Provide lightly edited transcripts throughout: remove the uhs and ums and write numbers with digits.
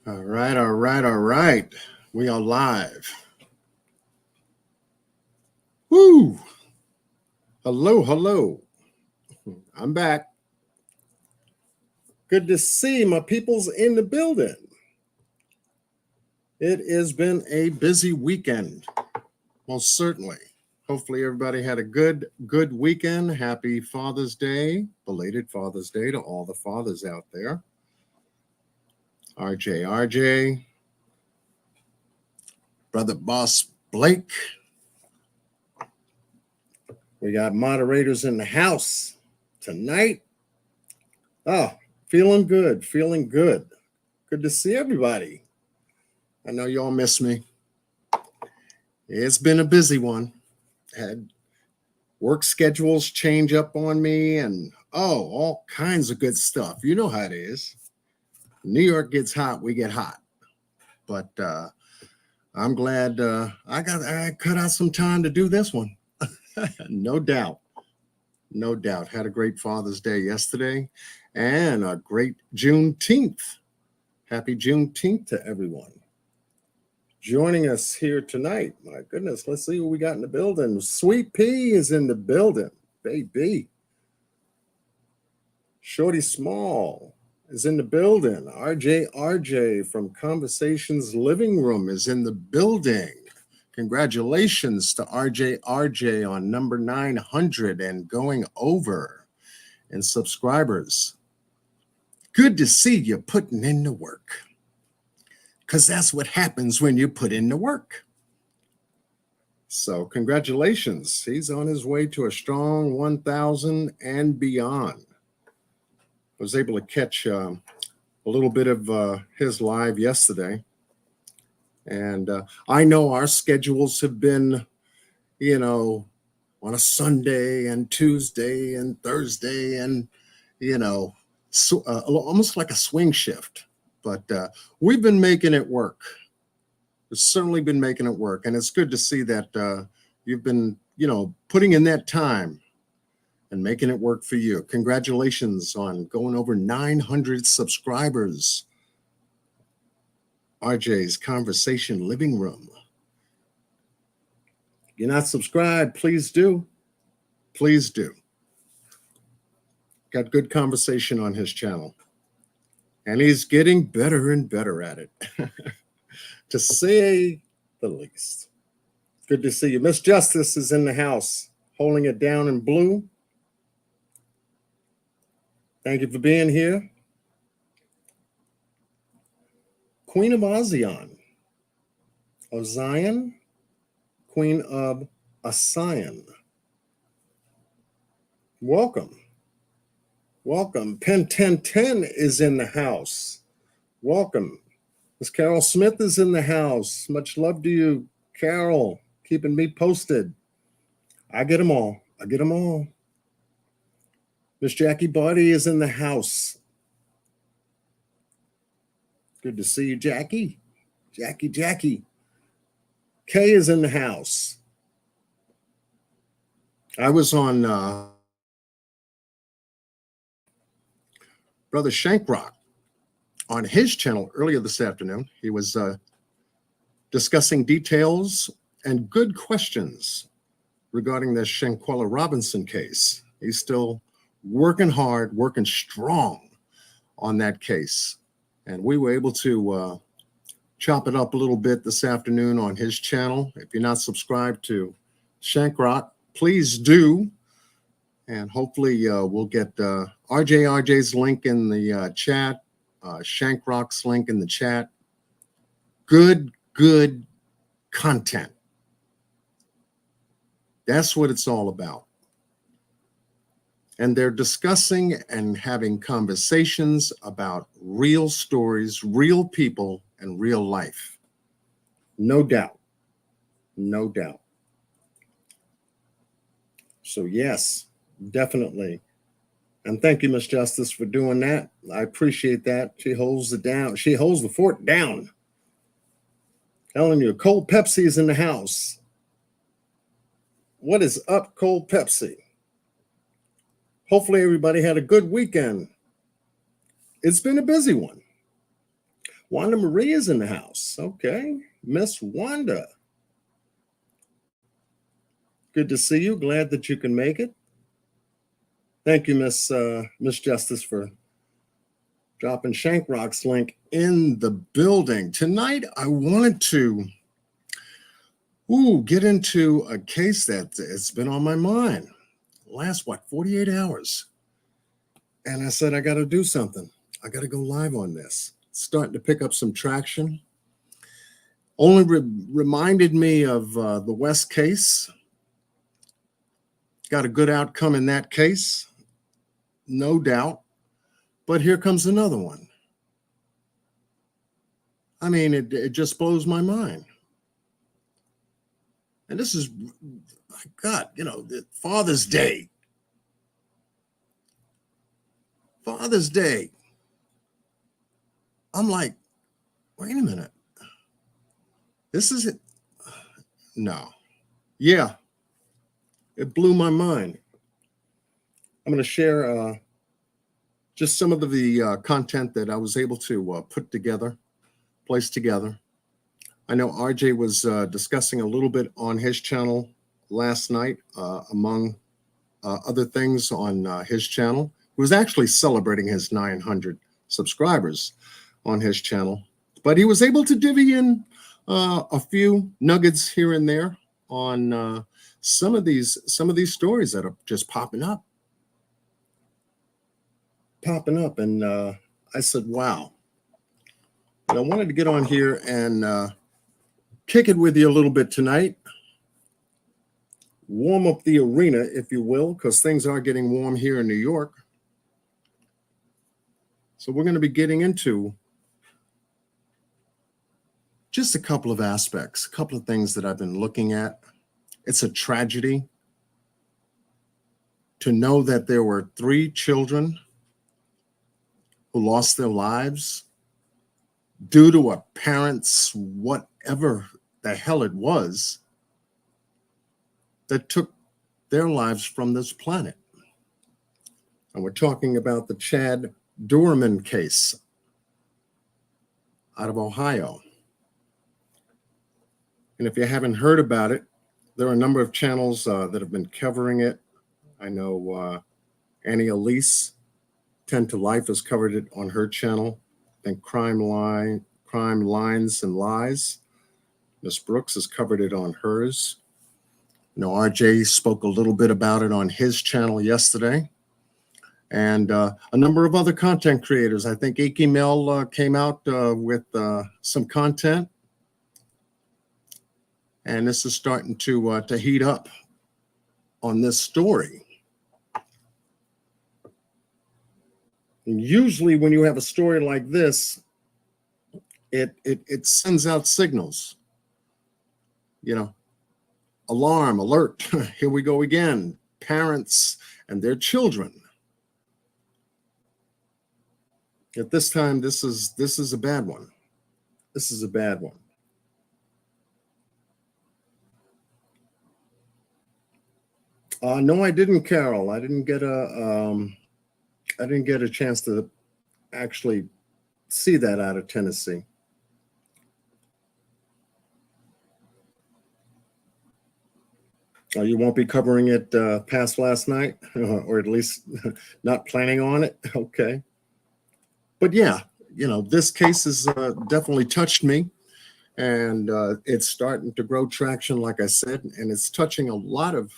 All right, all right, all right. We are live. Woo! Hello, hello. I'm back. Good to see my peoples in the building. It has been a busy weekend, most certainly. Hopefully, everybody had a good weekend. Happy Father's Day, belated Father's Day to all the fathers out there. RJ, Brother Boss Blake. We got moderators in the house tonight. Oh, feeling good, feeling good. Good to see everybody. I know y'all miss me. It's been a busy one. Had work schedules change up on me and all kinds of good stuff. You know how it is. New York gets hot, we get hot. But I'm glad I cut out some time to do this one. No doubt. No doubt. Had a great Father's Day yesterday and a great Juneteenth. Happy Juneteenth to everyone. Joining us here tonight, my goodness, let's see who we got in the building. Sweet Pea is in the building, baby. Shorty Small is in the building. RJ from Conversations Living Room is in the building. Congratulations to RJ on number 900 and going over in subscribers. Good to see you putting in the work. Because that's what happens when you put in the work. So congratulations. He's on his way to a strong 1,000 and beyond. I was able to catch a little bit of his live yesterday. And I know our schedules have been, on a Sunday and Tuesday and Thursday and, almost like a swing shift. But we've been making it work. We've certainly been making it work. And it's good to see that you've been, putting in that time and making it work for you. Congratulations on going over 900 subscribers. RJ's Conversation Living Room. If you're not subscribed, please do. Please do. Got good conversation on his channel. And he's getting better and better at it, to say the least. Good to see you. Miss Justice is in the house, holding it down in blue. Thank you for being here. Queen of Ozion, Queen of Asian. Welcome. Welcome. Pen 1010 is in the house. Welcome. Miss Carol Smith is in the house. Much love to you, Carol, keeping me posted. I get them all. Miss Jackie Body is in the house. Good to see you, Jackie. Jackie. Kay is in the house. I was on Brother Shankrock on his channel earlier this afternoon. He was discussing details and good questions regarding the Shanquella Robinson case. He's still working hard, working strong on that case. And we were able to chop it up a little bit this afternoon on his channel. If you're not subscribed to Shankrock, please do. And hopefully we'll get RJ's link in the chat, Shankrock's link in the chat. Good content. That's what it's all about. And they're discussing and having conversations about real stories, real people, and real life. No doubt. So yes, definitely. And thank you, Miss Justice, for doing that. I appreciate that. She holds it down. She holds the fort down. Telling you, Cold Pepsi is in the house. What is up, Cold Pepsi? Hopefully everybody had a good weekend. It's been a busy one. Wanda Marie is in the house. Okay. Miss Wanda. Good to see you. Glad that you can make it. Thank you, Miss Justice, for dropping Shankrock's link in the building. Tonight, I wanted to get into a case that it's been on my mind the last, 48 hours. And I said, I got to do something. I got to go live on this. It's starting to pick up some traction. Only reminded me of the West case. Got a good outcome in that case, no doubt. But here comes another one. I mean, it just blows my mind. And this is, my God, Father's Day. Father's Day. I'm like, wait a minute. This is it. No. Yeah. It blew my mind. I'm going to share just some of the content that I was able to place together. I know RJ was discussing a little bit on his channel last night, among other things on his channel. He was actually celebrating his 900 subscribers on his channel, but he was able to divvy in a few nuggets here and there on some of these stories that are just popping up. And I said, wow. And I wanted to get on here and kick it with you a little bit tonight. Warm up the arena, if you will, because things are getting warm here in New York. So we're going to be getting into just a couple of aspects, a couple of things that I've been looking at. It's a tragedy to know that there were 3 children who lost their lives due to a parent's whatever the hell it was that took their lives from this planet. And we're talking about the Chad Doerman case out of Ohio. And if you haven't heard about it, there are a number of channels that have been covering it. I know Annie Elise, 10 to Life, has covered it on her channel. I think Crime Lines and Lies. Miss Brooks has covered it on hers. You know, RJ spoke a little bit about it on his channel yesterday. And a number of other content creators. I think Ike Mel came out with some content. And this is starting to heat up on this story. And usually when you have a story like this, it sends out signals. You know, alarm, alert, here we go again. Parents and their children. At this time, this is a bad one. This is a bad one. No, I didn't, Carol. I didn't get a chance to actually see that out of Tennessee. You won't be covering it past last night, or at least not planning on it. Okay. But yeah, you know, this case has definitely touched me, and it's starting to grow traction, like I said, and it's touching a lot of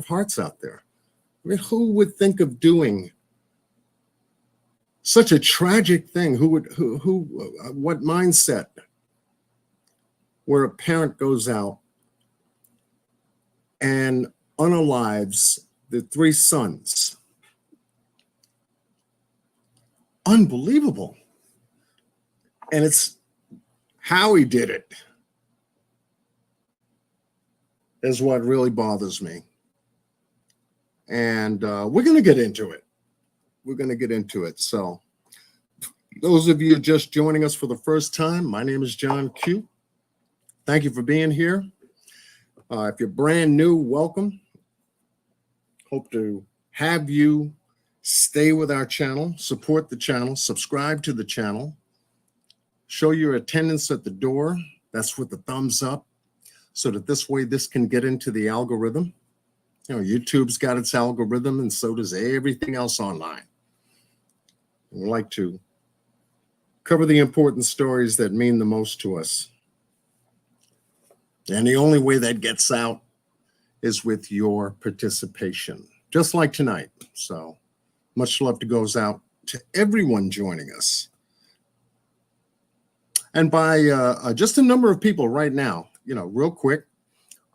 hearts out there. I mean, who would think of doing such a tragic thing? What mindset where a parent goes out and unalives the 3 sons? Unbelievable. And it's how he did it is what really bothers me. And we're going to get into it. We're going to get into it. So those of you just joining us for the first time, my name is John Q. Thank you for being here. If you're brand new, welcome. Hope to have you stay with our channel, support the channel, subscribe to the channel, Show your attendance at the door. That's with the thumbs up, so that this way this can get into the algorithm. You know, YouTube's got its algorithm, and so does everything else online. We like to cover the important stories that mean the most to us. And the only way that gets out is with your participation, just like tonight. So much love goes out to everyone joining us. And by just a number of people right now, you know, real quick,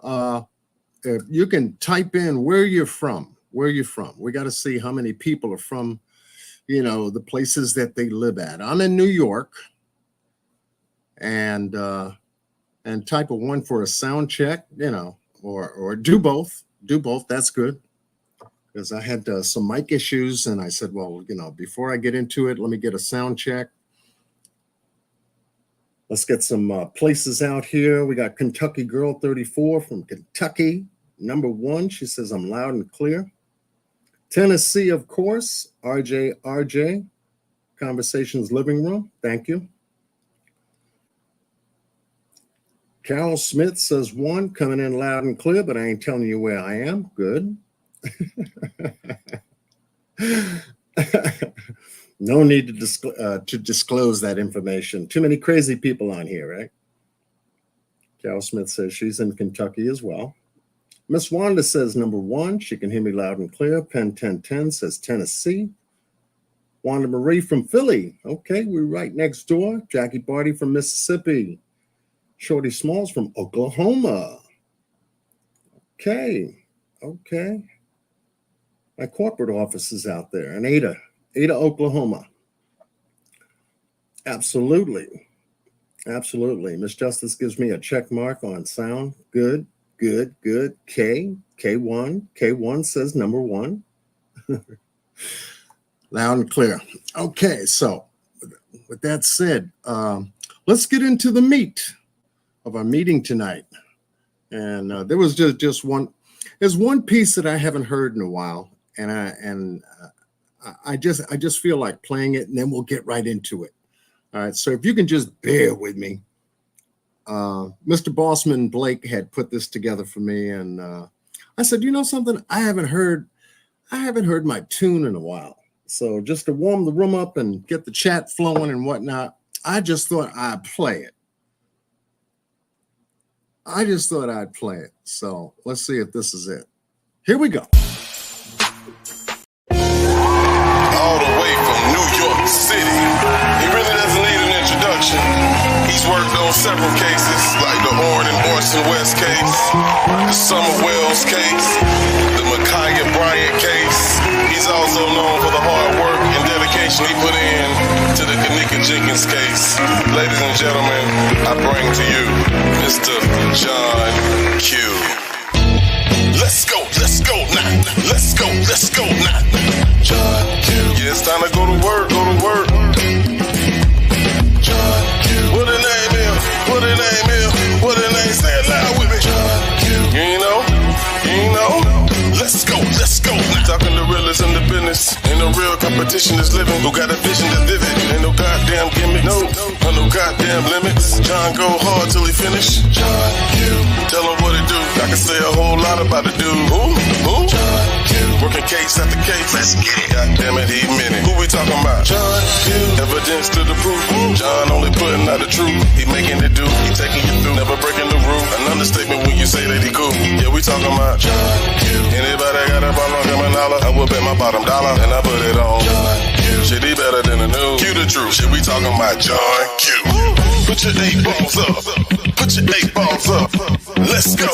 if you can type in where you're from, We got to see how many people are from, you know, the places that they live at. I'm in New York, and type a 1 for a sound check, you know, or do both. Do both. That's good. Because I had some mic issues, and I said, well, you know, before I get into it, let me get a sound check. Let's get some places out here. We got Kentucky Girl 34 from Kentucky. Number 1, she says, I'm loud and clear. Tennessee, of course. RJ, Conversations Living Room. Thank you. Carol Smith says 1, coming in loud and clear, but I ain't telling you where I am. Good. No need to disclose that information. Too many crazy people on here, right? Carol Smith says she's in Kentucky as well. Miss Wanda says number 1. She can hear me loud and clear. Pen 1010 says Tennessee. Wanda Marie from Philly. Okay, we're right next door. Jackie Barty from Mississippi. Shorty Smalls from Oklahoma. Okay. My corporate office is out there in Ada, Oklahoma. Absolutely. Miss Justice gives me a check mark on sound. Good. K1 says number 1. Loud and clear. Okay, so with that said, let's get into the meat of our meeting tonight. And there was just one. There's one piece that I haven't heard in a while, and I just feel like playing it, and then we'll get right into it. All right. So if you can just bear with me. Mr. Bossman Blake had put this together for me, and I said, you know something? I haven't heard my tune in a while. So just to warm the room up and get the chat flowing and whatnot, I just thought I'd play it. So let's see if this is it. Here we go. All the way from New York City. He really doesn't need an introduction. He's worked on several cases, like the Horn and Orson West case, the Summer Wells case, the Micaiah Bryant case. He's also known for the hard work and dedication he put in to the Kanika Jenkins case. Ladies and gentlemen, I bring to you Mr. John Q. Let's go now. John Q. Yeah, it's time to go to work. John Q. What the name is? What the name? Say it loud with me. John Q. You ain't know? Let's go now. Talking the realest in the business. Ain't no real competition is living. Who got a vision to live it? Ain't no goddamn gimmick. No goddamn limits. John go hard till he finish. John Q. Tell him what it do. I can say a whole lot about the dude. Who? John Q. Working case after case. Let's get it. Goddamn it, he meant it. Who we talking about? John Q. Evidence to the proof. John only putting out the truth. He making it do. He taking you through. Never breaking the rule. An understatement when you say that he cool. Yeah, we talking about John Q. Anybody got a problem, come and holler. I will bet my bottom dollar and I put it on John Q. Shit, he better than the news. Q the truth. Shit, we talking about John Q. Put your 8 balls up. Let's go.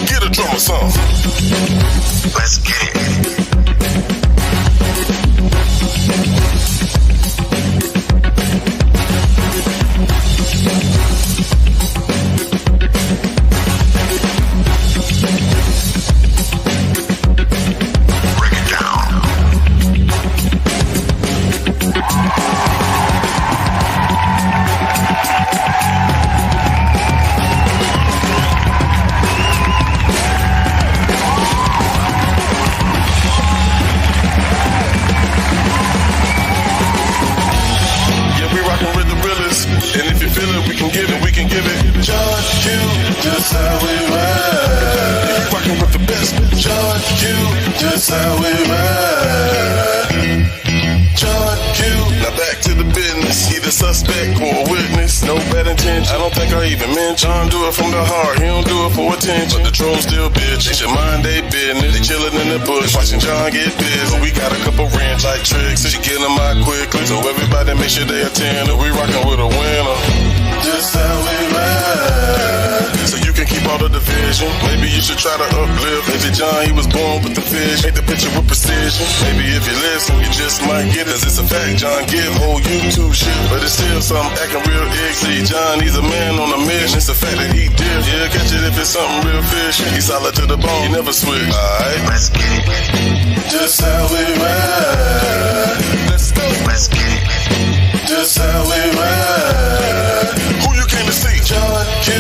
Get a drummer song. Let's get it. just how we ride. Rockin' with the best, John Q, just how we ride. John Q. Now back to the business. Either suspect or a witness. No bad intention. I don't think I even mention. John do it from the heart. He don't do it for attention. But the trolls still bitch. They should mind they business. They chillin' in the bush. Watching John get busy. But we got a couple ranch like tricks. She get them out quickly. So everybody make sure they attend. We rockin' with a winner. Just how we ride. So you can keep all the division. Maybe you should try to uplift. Maybe John, he was born with the vision. Make the picture with precision. Maybe if you listen, you just might get it. Cause it's a fact, John give whole YouTube shit. But it's still something acting real easy. John, he's a man on a mission. It's a fact that he did. Yeah, catch it if it's something real fishy. He's solid to the bone, he never switch. Alright, let's get it. Just how we ride. Let's go. Let's get it. Just how we ride. Who you came to see? John Q.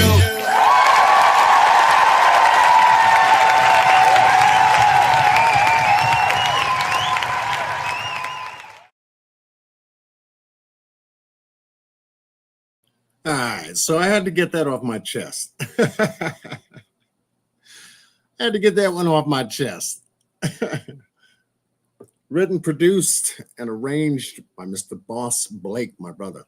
All right, so I had to get that off my chest. I had to get that one off my chest. Written, produced, and arranged by Mr. Boss Blake, my brother.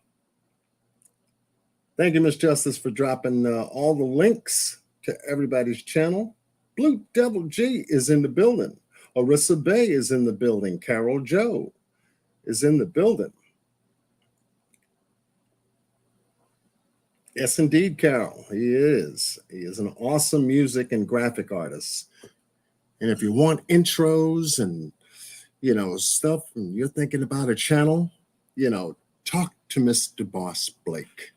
Thank you, Miss Justice, for dropping all the links to everybody's channel. Blue Devil G is in the building. Arissa Bay is in the building. Carol Joe is in the building. Yes, indeed, Carol. He is. He is an awesome music and graphic artist. And if you want intros and, stuff, and you're thinking about a channel, talk to Mr. Boss Blake.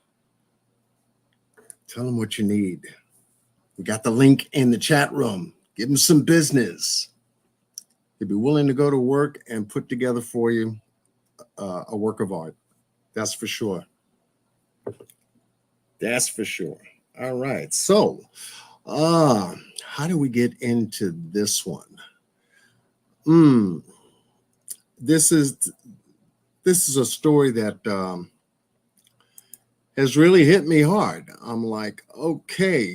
Tell him what you need. We got the link in the chat room. Give him some business. He'd be willing to go to work and put together for you a work of art. That's for sure. That's for sure. All right. So, how do we get into this one? This is a story that has really hit me hard. I'm like, okay,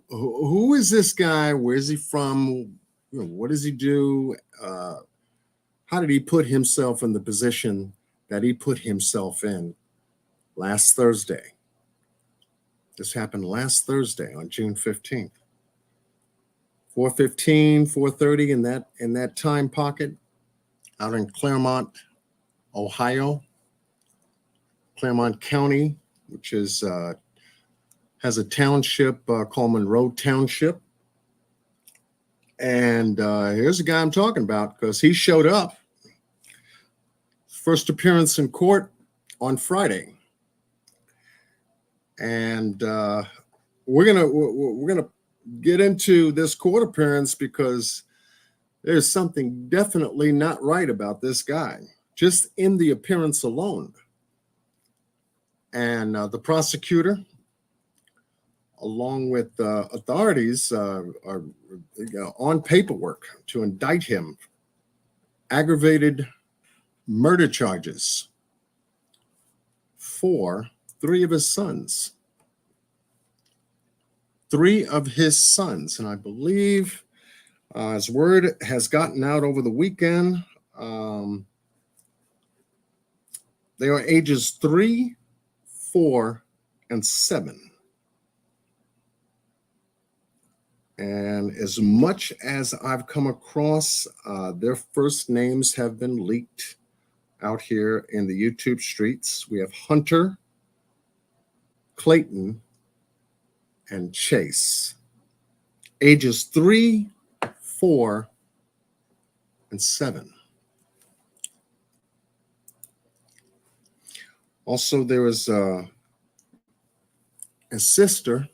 who is this guy? Where's he from? What does he do? How did he put himself in the position that he put himself in last Thursday? This happened last Thursday on June 15th. 4:15, 4:30 in that time pocket out in Clermont, Ohio. Clermont County, which is has a township called Monroe Township. And here's the guy I'm talking about because he showed up. First appearance in court on Friday. And we're gonna get into this court appearance because there's something definitely not right about this guy, just in the appearance alone. And the prosecutor, along with authorities, are on paperwork to indict him, aggravated murder charges for three of his sons. And I believe as word has gotten out over the weekend, they are ages 3, 4, and 7. And as much as I've come across, their first names have been leaked out here in the YouTube streets. We have Hunter, Clayton, and Chase, ages 3, 4, and 7. Also, there was a sister,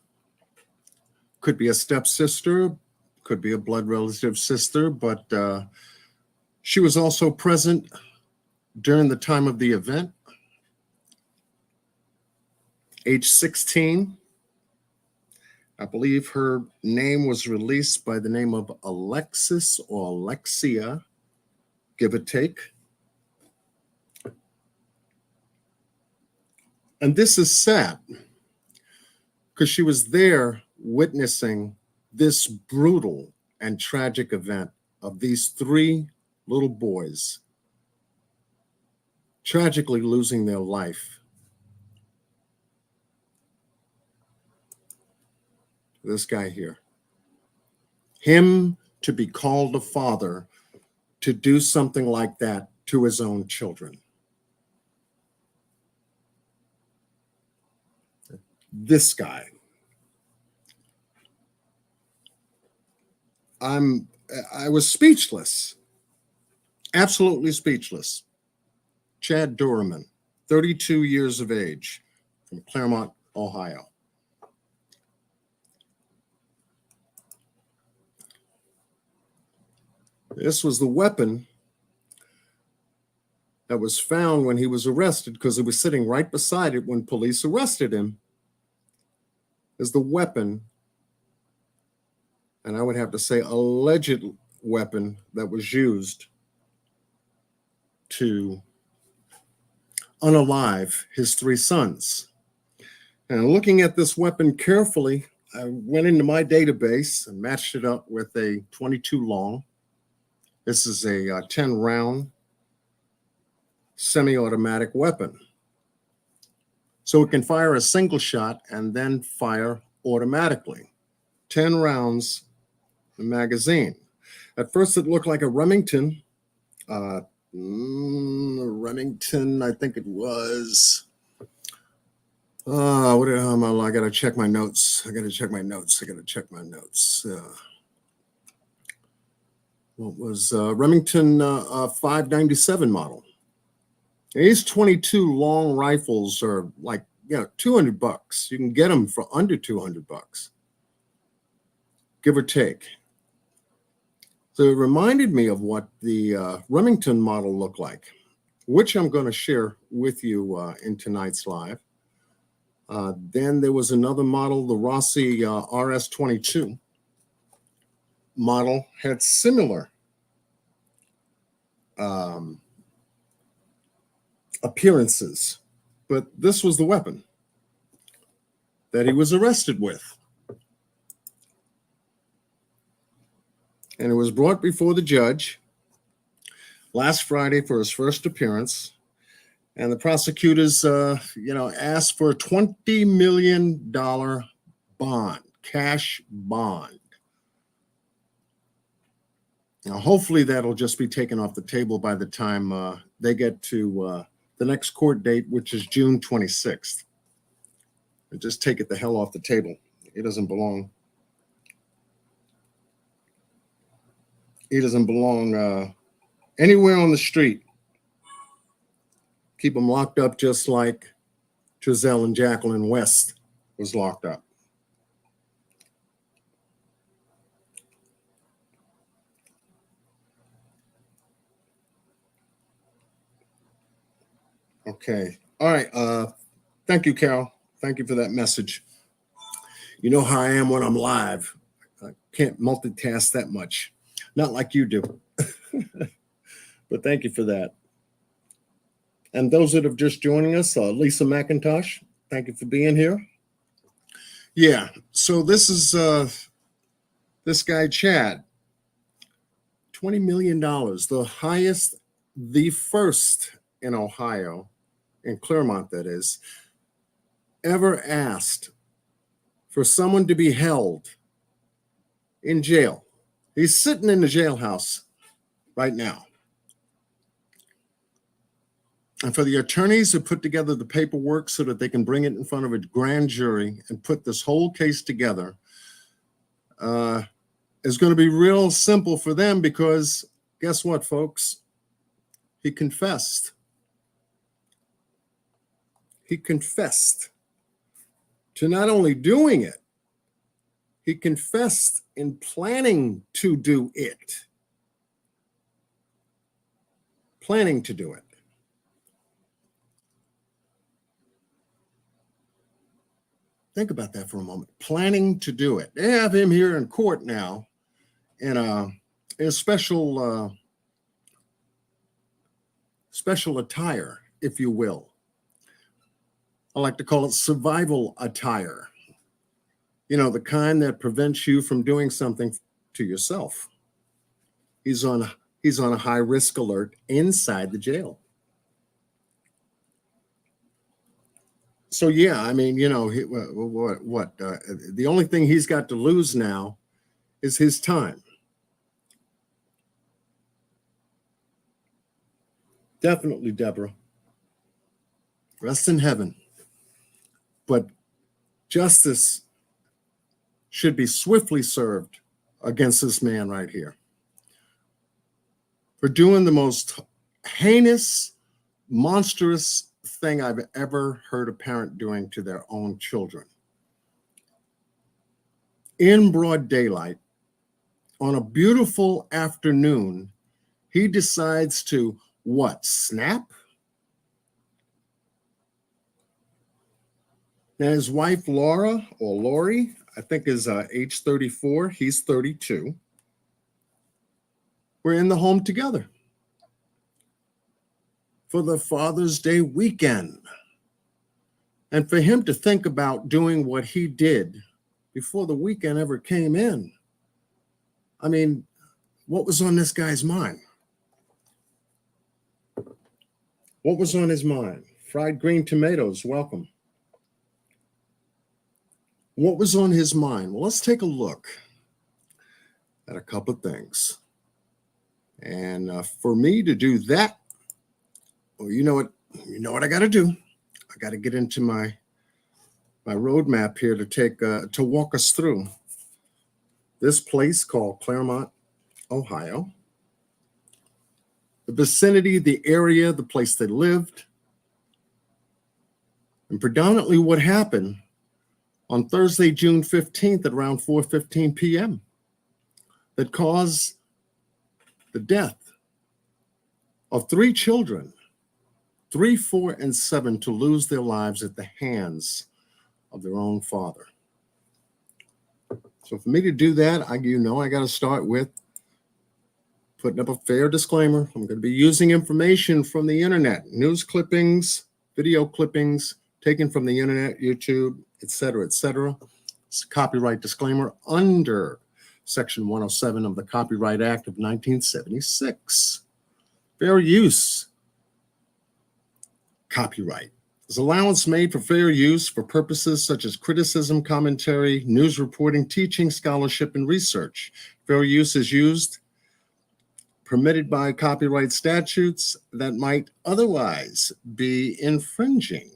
could be a stepsister, could be a blood relative sister, but she was also present during the time of the event. Age 16. I believe her name was released by the name of Alexis or Alexia, give or take. And this is sad because she was there witnessing this brutal and tragic event of these three little boys tragically losing their life. This guy here. Him to be called a father to do something like that to his own children. This guy. I was speechless. Absolutely speechless. Chad Doerman, 32 years of age, from Clermont, Ohio. This was the weapon that was found when he was arrested, because it was sitting right beside it when police arrested him, is the weapon, and I would have to say alleged weapon, that was used to unalive his three sons. And looking at this weapon carefully, I went into my database and matched it up with a 22 long. This is a 10 round semi-automatic weapon. So it can fire a single shot and then fire automatically. 10 rounds a magazine. At first it looked like a Remington. Remington, I think it was. I gotta check my notes. What was Remington 597 model? These 22 long rifles are like, $200. You can get them for under $200, give or take. So it reminded me of what the Remington model looked like, which I'm going to share with you in tonight's live. Then there was another model, the Rossi RS-22 model, had similar appearances, but this was the weapon that he was arrested with. And it was brought before the judge last Friday for his first appearance. And the prosecutors, asked for a $20 million bond, cash bond. Now, hopefully that'll just be taken off the table by the time they get to the next court date, which is June 26th. And just take it the hell off the table. It doesn't belong. He doesn't belong anywhere on the street. Keep him locked up just like Giselle and Jacqueline West was locked up. Okay. All right. Thank you, Carol. Thank you for that message. You know how I am when I'm live. I can't multitask that much. Not like you do. But thank you for that. And those that have just joining us, Lisa McIntosh, thank you for being here. Yeah, so this is this guy, Chad. $20 million, the highest, the first in Ohio, in Clermont that is, ever asked for someone to be held in jail. He's sitting in the jailhouse right now. And for the attorneys to put together the paperwork so that they can bring it in front of a grand jury and put this whole case together is going to be real simple for them, because guess what, folks? He confessed. He confessed to not only doing it, he confessed in planning to do it. Planning to do it. Think about that for a moment. Planning to do it. They have him here in court now in a special attire, if you will. I like to call it survival attire. the kind that prevents you from doing something to yourself. He's on a high risk alert inside the jail. So yeah, I mean, the only thing he's got to lose now is his time. Definitely, Deborah. Rest in heaven. But justice should be swiftly served against this man right here for doing the most heinous, monstrous thing I've ever heard a parent doing to their own children. In broad daylight, on a beautiful afternoon, he decides to snap? Now his wife, Laura, or Lori, I think is age 34. He's 32. We're in the home together for the Father's Day weekend. And for him to think about doing what he did before the weekend ever came in, I mean, what was on this guy's mind? What was on his mind? Fried green tomatoes, welcome. What was on his mind? Well, let's take a look at a couple of things. And for me to do that, well, you know what I got to do. I got to get into my roadmap here to walk us through this place called Clermont, Ohio. The vicinity, the area, the place they lived, and predominantly what happened on Thursday, June 15th at around 4:15 p.m. that caused the death of 3 children, 3, 4, and 7, to lose their lives at the hands of their own father. So for me to do that, I got to start with putting up a fair disclaimer. I'm going to be using information from the internet, news clippings, video clippings taken from the internet, YouTube, etc., etc. It's a copyright disclaimer under Section 107 of the Copyright Act of 1976. Fair use. Copyright. There's allowance made for fair use for purposes such as criticism, commentary, news reporting, teaching, scholarship, and research. Fair use is used permitted by copyright statutes that might otherwise be infringing.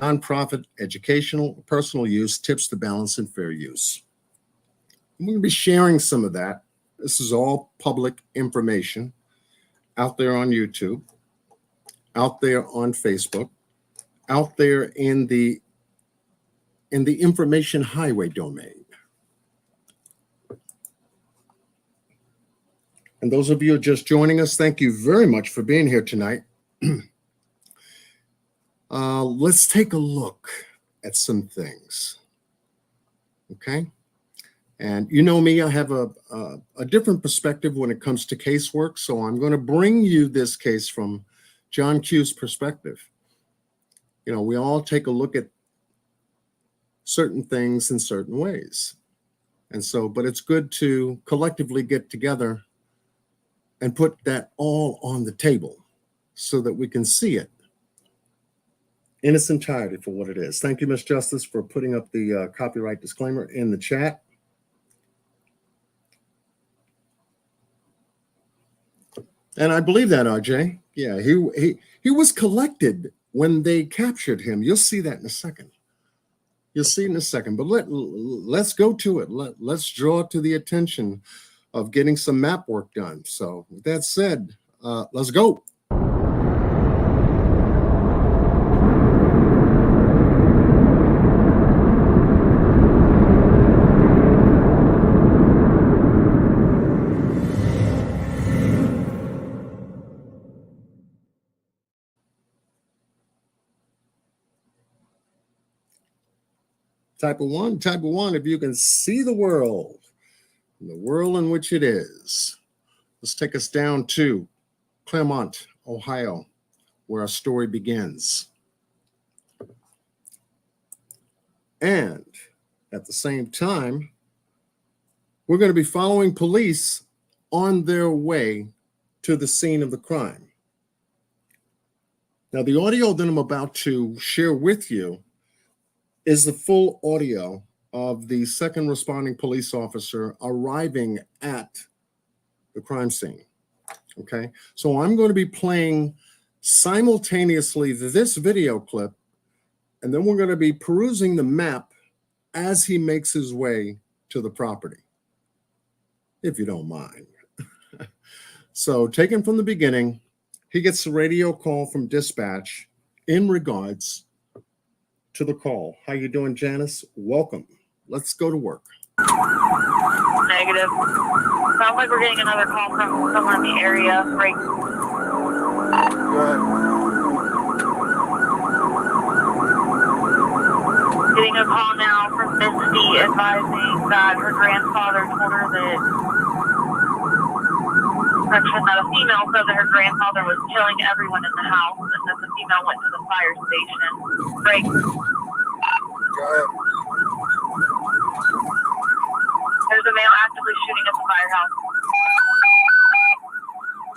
Nonprofit, educational, personal use tips the balance in fair use. I'm going to be sharing some of that. This is all public information out there on YouTube, out there on Facebook, out there in the information highway domain. And those of you who are just joining us, thank you very much for being here tonight. Let's take a look at some things. Okay? And you know me, I have a different perspective when it comes to casework, so I'm going to bring you this case from John Q's perspective. We all take a look at certain things in certain ways. And so, but it's good to collectively get together and put that all on the table so that we can see it in its entirety for what it is. Thank you, Ms. Justice, for putting up the copyright disclaimer in the chat. And I believe that, RJ. Yeah, he was collected when they captured him. You'll see that in a second. You'll see it in a second. But let's go to it. Let's draw to the attention of getting some map work done. So with that said, let's go. Type of one, if you can see the world in which it is. Let's take us down to Clermont, Ohio, where our story begins. And At the same time, we're going to be following police on their way to the scene of the crime. Now, the audio that I'm about to share with you is the full audio of the second responding police officer arriving at the crime scene. Okay, so I'm going to be playing simultaneously this video clip, and then we're going to be perusing the map as he makes his way to the property, if you don't mind. So, taken from the beginning, he gets the radio call from dispatch in regards to the call. How you doing, Janice? Welcome. Let's go to work. Negative. Sounds like we're getting another call from someone in the area. Break. Go ahead. Getting a call now from Misty advising that her grandfather told her that a female said that her grandfather was killing everyone in the house and that the female went to the fire station. Break. Go ahead. There's a male actively shooting at the firehouse.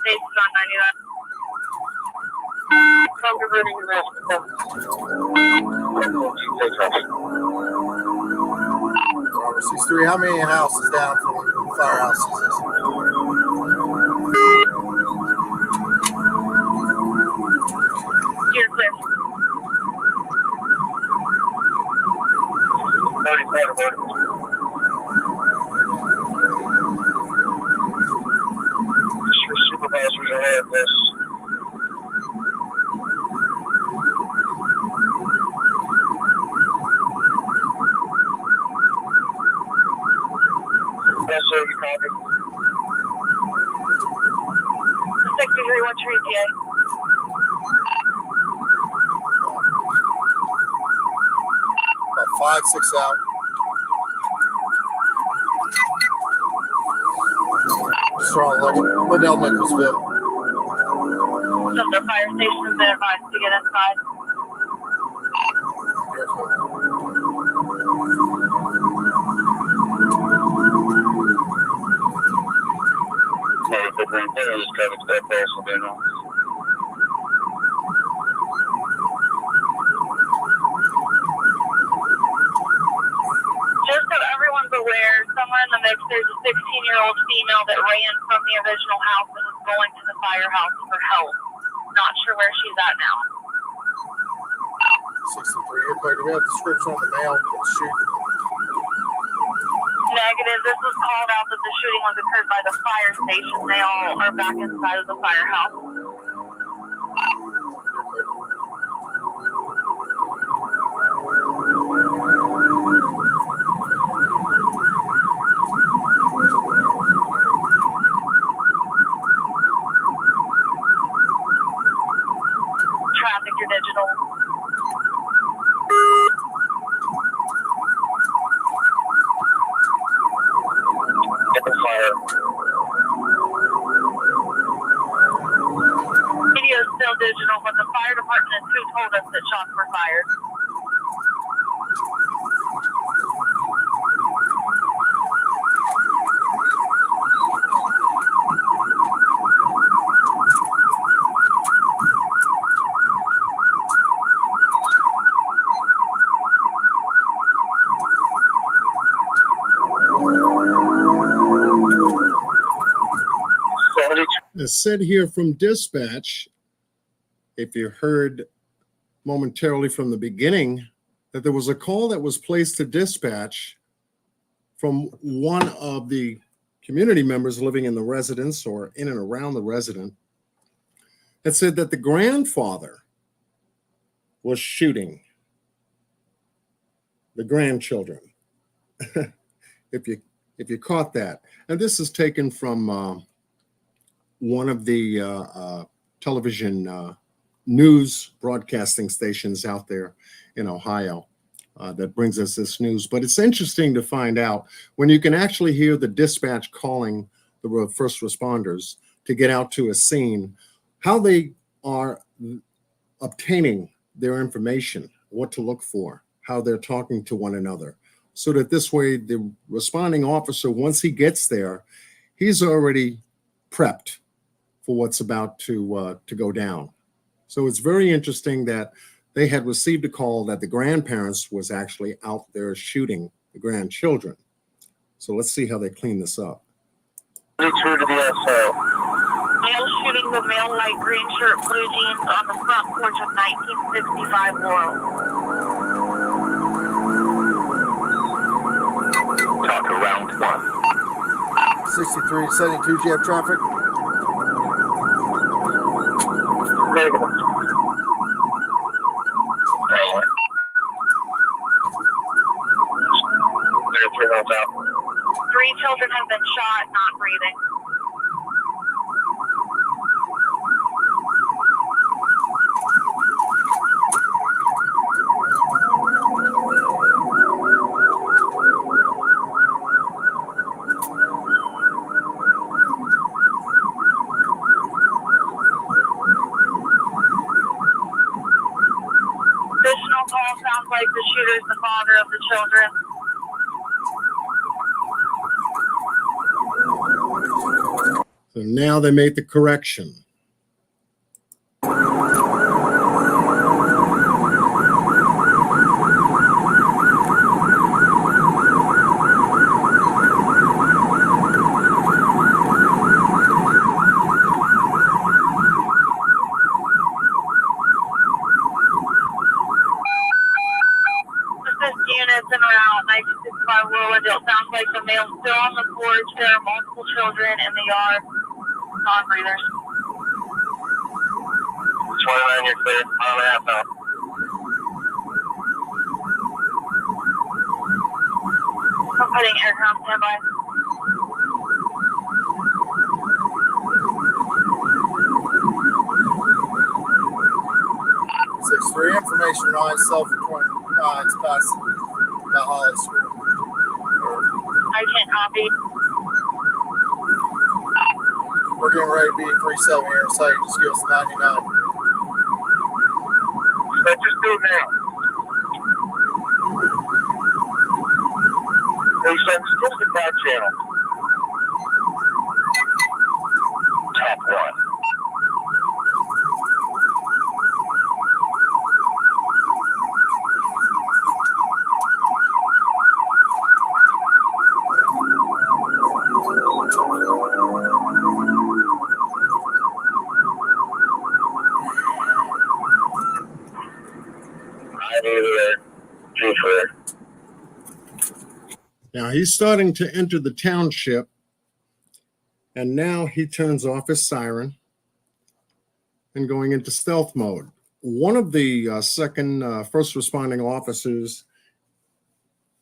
Station's on 99. Come reverting the rest of them. Robert 63, how many houses down from the firehouse is this? You're clear. 35. Your supervisors ahead of this. Yes, sir, you copy. 63, what's your ETA? About 5-6 out. Strong Liddell, Nicholsville. So the fire station has been advised to get inside. Just so everyone's aware, somewhere in the mix, there's a 16-year-old female that ran from the original house and was going to the firehouse for help. Not sure where she's at now. 63, you're clear. Do we have the description on the male that's shooting? Negative. This was called out that the shooting was occurred by the fire station. They all are back inside of the firehouse. Traffic, your digital. Get the fire. Video is still digital, but the fire department is who told us that shots were fired. As said here from dispatch, if you heard momentarily from the beginning, that there was a call that was placed to dispatch from one of the community members living in the residence or in and around the resident that said that the grandfather was shooting the grandchildren. if you caught that. And this is taken from one of the television news broadcasting stations out there in Ohio that brings us this news. But it's interesting to find out when you can actually hear the dispatch calling the first responders to get out to a scene, how they are obtaining their information, what to look for, how they're talking to one another. so that this way the responding officer, once he gets there, he's already prepped for what's about to go down. So it's very interesting that they had received a call that the grandparents was actually out there shooting the grandchildren. So let's see how they clean this up. Male shooting the male light green shirt, blue jeans on the front porch of 1965 Laurel. Talk to round 1. 63 to 72, do you have traffic? Negative. Three children have been shot, not breathing. Additional call sounds like the shooter is the father of the children. So now they made the correction. Units en route, 1965 Roland. It sounds like the male's still on the porch. There are multiple children in the yard, non-breathers. 29, you're clear. Mile and a half out. I'm putting aircraft standby. 6-3, information on itself for 29, it's past the Holly School. I can't copy. We're getting ready to be 37 here, so you just give us 99. Let's just do it now. Hey, so still the back channel. Top 1. Now he's starting to enter the township, and now he turns off his siren and going into stealth mode. One of the first responding officers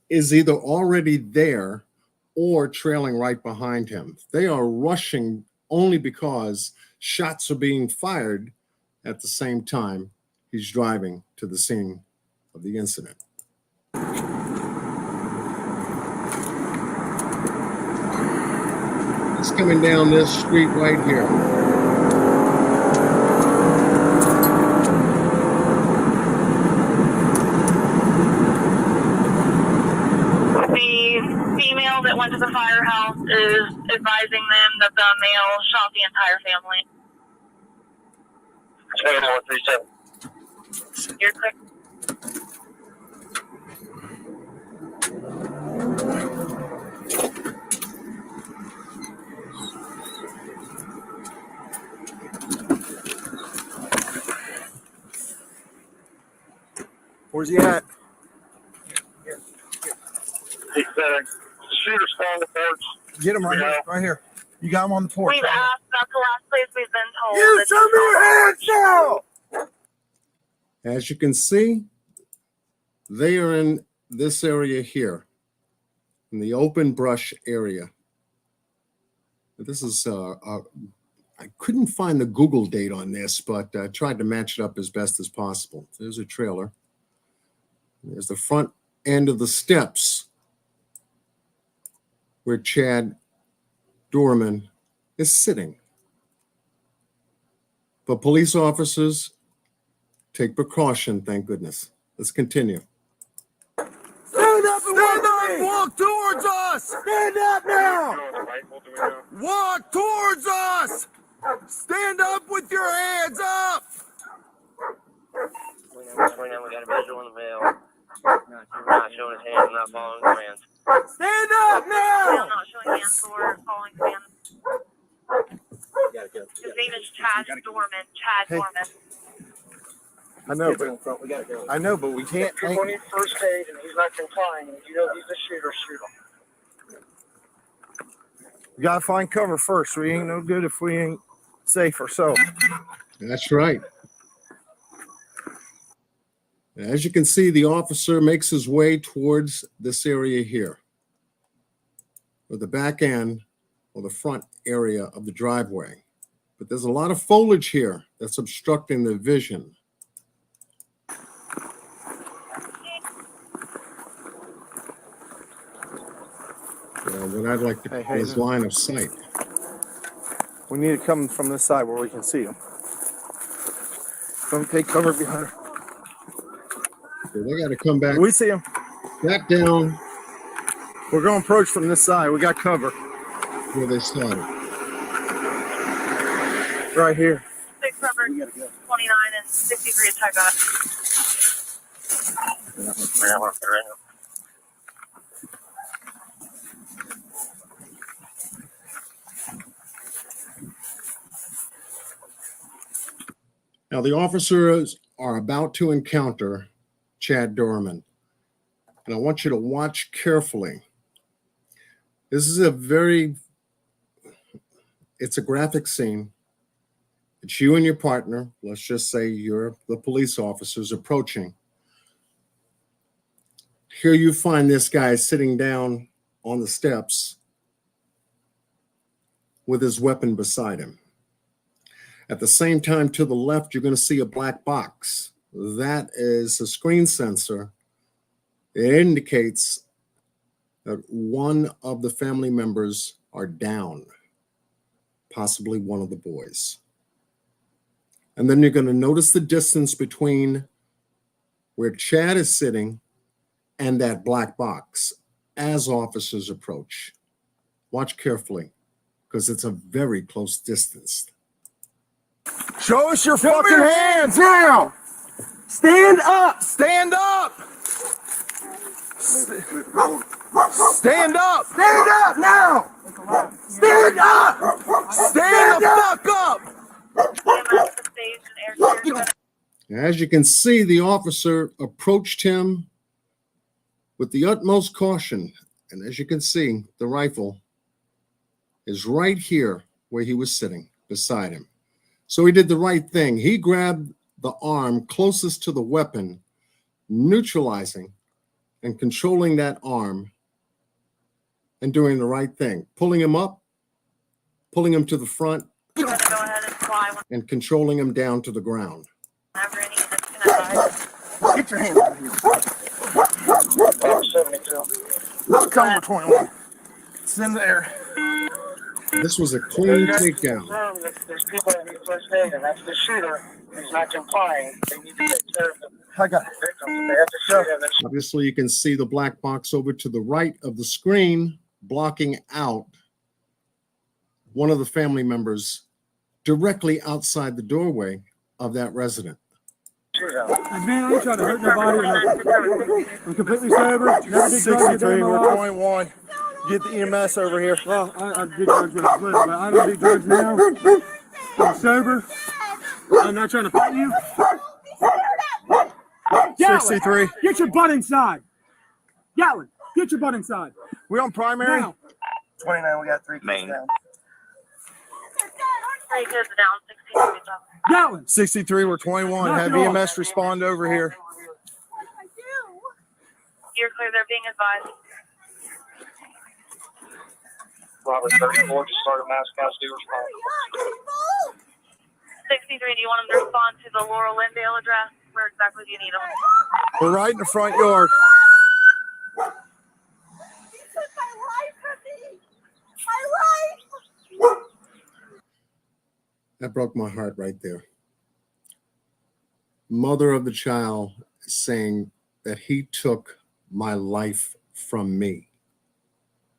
is either already there or trailing right behind him. They are rushing only because shots are being fired at the same time he's driving to the scene of the incident. It's coming down this street right here. The female that went to the firehouse is advising them that the male shot the entire family. 2137. You're clear. Where's he at? He said, shooter's on the porch. Get him right here. Right here. You got him on the porch. We've right here. asked, that's the last place we've been told. You that show me your hands now! As you can see, they are in this area here, in the open brush area. This is, I couldn't find the Google date on this, but I tried to match it up as best as possible. There's a trailer. There's the front end of the steps where Chad Doerman is sitting. But police officers take precaution, thank goodness. Let's continue. Stand up and Walk towards us! Stand up now! Walk towards us! Stand up with your hands up! We got a visual in the mail. Not showing his hands, not following commands. Stand up now! Not showing hands or following commands. His name is Chad Doerman. Chad Doerman. I know, but we can't. If people need first aid and he's not complying, and you know he's a shooter, shoot him. We gotta find cover first. We ain't no good if we ain't safe ourselves. That's right. As you can see, the officer makes his way towards this area here, or the back end or the front area of the driveway. But there's a lot of foliage here that's obstructing the vision. What I'd like to call is line of sight. We need to come from this side where we can see them. Don't take cover behind her. So they got to come back. We see them. Back down. We're going to approach from this side. We got cover. Where they started. Right here. 6 number 29 and 63 type out. Now, the officers are about to encounter Chad Doerman. And I want you to watch carefully. This is it's a graphic scene. It's you and your partner. Let's just say you're the police officers approaching. Here you find this guy sitting down on the steps with his weapon beside him. At the same time, to the left, you're going to see a black box. That is a screen sensor. It indicates that one of the family members are down, possibly one of the boys. And then you're going to notice the distance between where Chad is sitting and that black box as officers approach. Watch carefully, because it's a very close distance. Show us your fucking hands now! Stand up! Stand up! Stand up! Stand up now! Stand up! Stand the fuck up! As you can see, the officer approached him with the utmost caution. And as you can see, the rifle is right here where he was sitting beside him. So he did the right thing. He grabbed the arm closest to the weapon, neutralizing and controlling that arm and doing the right thing. Pulling him up, pulling him to the front, and controlling him down to the ground. Get your hands out of here. 72. Cover 21. It's in the air. This was a clean takedown. There's people that need first aid, and that's the shooter. He's not complying. They need to take care of the I got it. victims. They have to shoot him. Obviously, you can see the black box over to the right of the screen, blocking out one of the family members directly outside the doorway of that resident. Man, I ain't trying to hurt nobody. I'm completely sober. Never did drugs a day 63, in my we're life. 21. Get the EMS over here. Well, I did drugs when I was little, but I don't do drugs now. I'm sober. I'm not trying to fight you. Yellen, 63. get your butt inside. Yellen, get your butt inside. We on primary? Now. 29, we got 3 kids down. 3 kids down, 16 up. Yellen. 63, we're 21. Have EMS respond over here. You're clear, they're being advised. Robert 34, just started mass custody response. 63, do you want them to respond to the Laurel Lindale address? Where exactly do you need them? We're right in the front yard. You took my life from me. My life. That broke my heart right there. Mother of the child is saying that he took my life from me.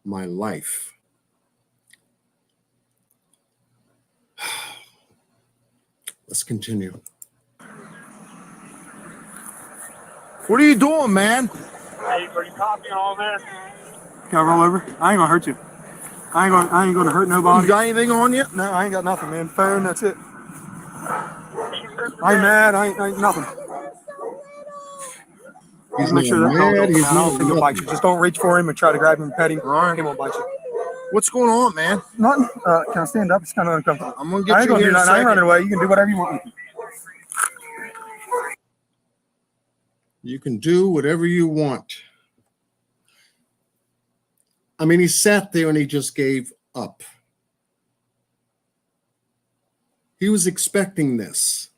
my life. Let's continue. What are you doing, man? Hey, are you copying all this? Can I roll over? I ain't gonna hurt you. I ain't gonna hurt nobody. You got anything on you? No, I ain't got nothing, man. Phone, that's it. I ain't mad. I ain't nothing. He's Make not sure that dog mad. don't He's come out. I don't not think he'll bite you. nothing. Just don't reach for him and try to grab him and pet him. All right. He won't bite you. What's going on, man? Nothing. Can I stand up? It's kind of uncomfortable. I'm gonna I get ain't you gonna here do in a nothing. I ain't running second. away. You can do whatever you want. You can do whatever you want. I mean, he sat there and he just gave up. He was expecting this.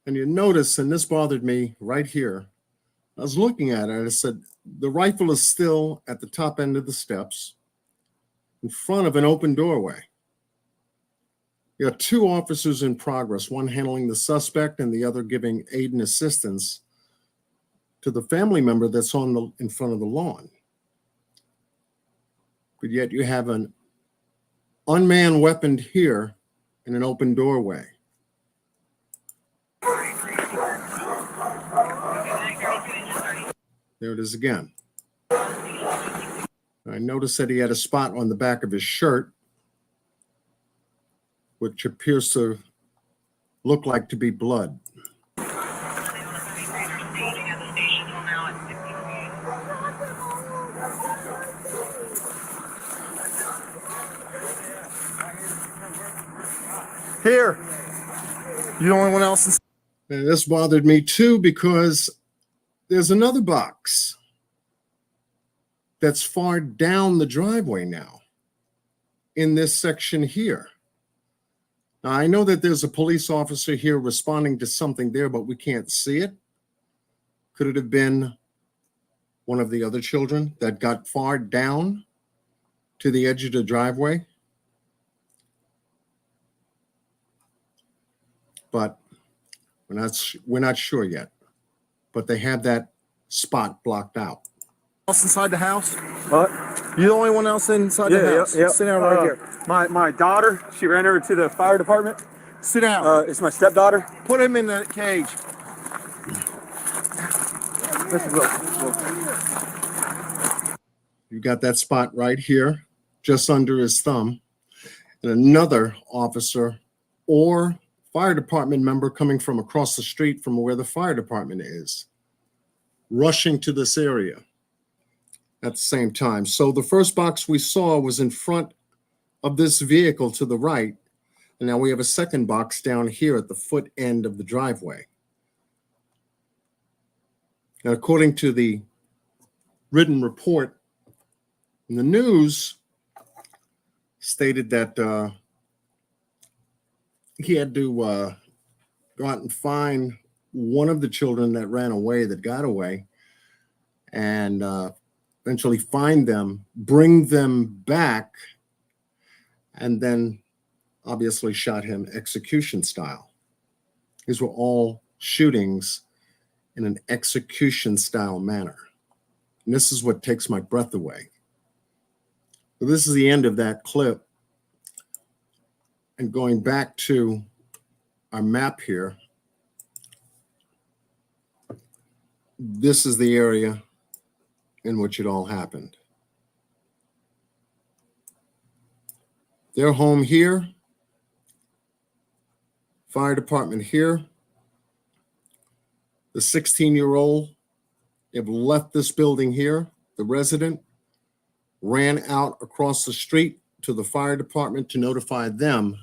And you notice, and this bothered me right here, I was looking at it and I said, the rifle is still at the top end of the steps in front of an open doorway. You have two officers in progress, one handling the suspect and the other giving aid and assistance to the family member that's in front of the lawn. But yet you have an unmanned weapon here in an open doorway. There it is again. I noticed that he had a spot on the back of his shirt, which appears to look like to be blood. Here. You the only one else? And this bothered me too because there's another box that's far down the driveway now in this section here. Now, I know that there's a police officer here responding to something there, but we can't see it. Could it have been one of the other children that got far down to the edge of the driveway? But we're not sure yet. But they have that spot blocked out. Else inside the house? What? You the only one else inside the house? Yeah. Sit down right here. My daughter, she ran over to the fire department. Sit down. It's my stepdaughter. Put him in the cage. This is You got that spot right here, just under his thumb. And another officer or fire department member coming from across the street from where the fire department is, rushing to this area at the same time. So the first box we saw was in front of this vehicle to the right. And now we have a second box down here at the foot end of the driveway. Now, according to the written report in the news, stated that he had to go out and find one of the children that ran away, that got away, and eventually find them, bring them back, and then obviously shot him execution style. These were all shootings in an execution style manner. And this is what takes my breath away. So this is the end of that clip. And going back to our map here, this is the area in which it all happened. Their home here, fire department here. The 16-year-old have left this building here. The resident ran out across the street to the fire department to notify them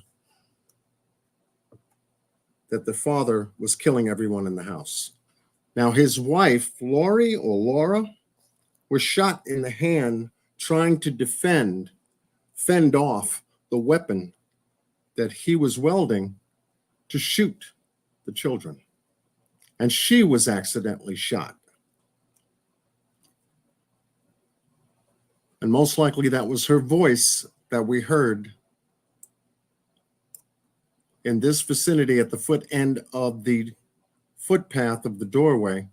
that the father was killing everyone in the house. Now, his wife, Lori or Laura, was shot in the hand trying to fend off the weapon that he was wielding to shoot the children. And she was accidentally shot. And most likely that was her voice that we heard in this vicinity at the foot end of the footpath of the doorway,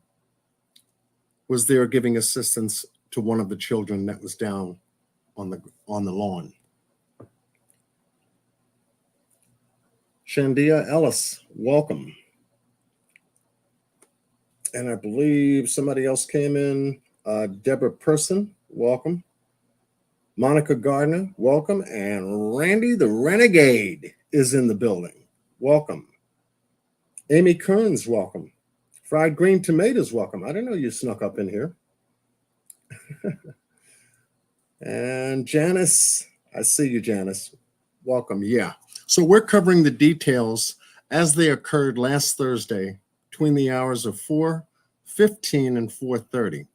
was there giving assistance to one of the children that was down on the lawn. Shandia Ellis, welcome. And I believe somebody else came in. Deborah Person, welcome. Monica Gardner, welcome. And Randy the Renegade is in the building. Welcome. Amy Kearns, welcome. Fried Green Tomatoes, welcome. I didn't know you snuck up in here. And Janice, I see you, Janice. Welcome. Yeah. So we're covering the details as they occurred last Thursday between the hours of 4:15 and 4:30.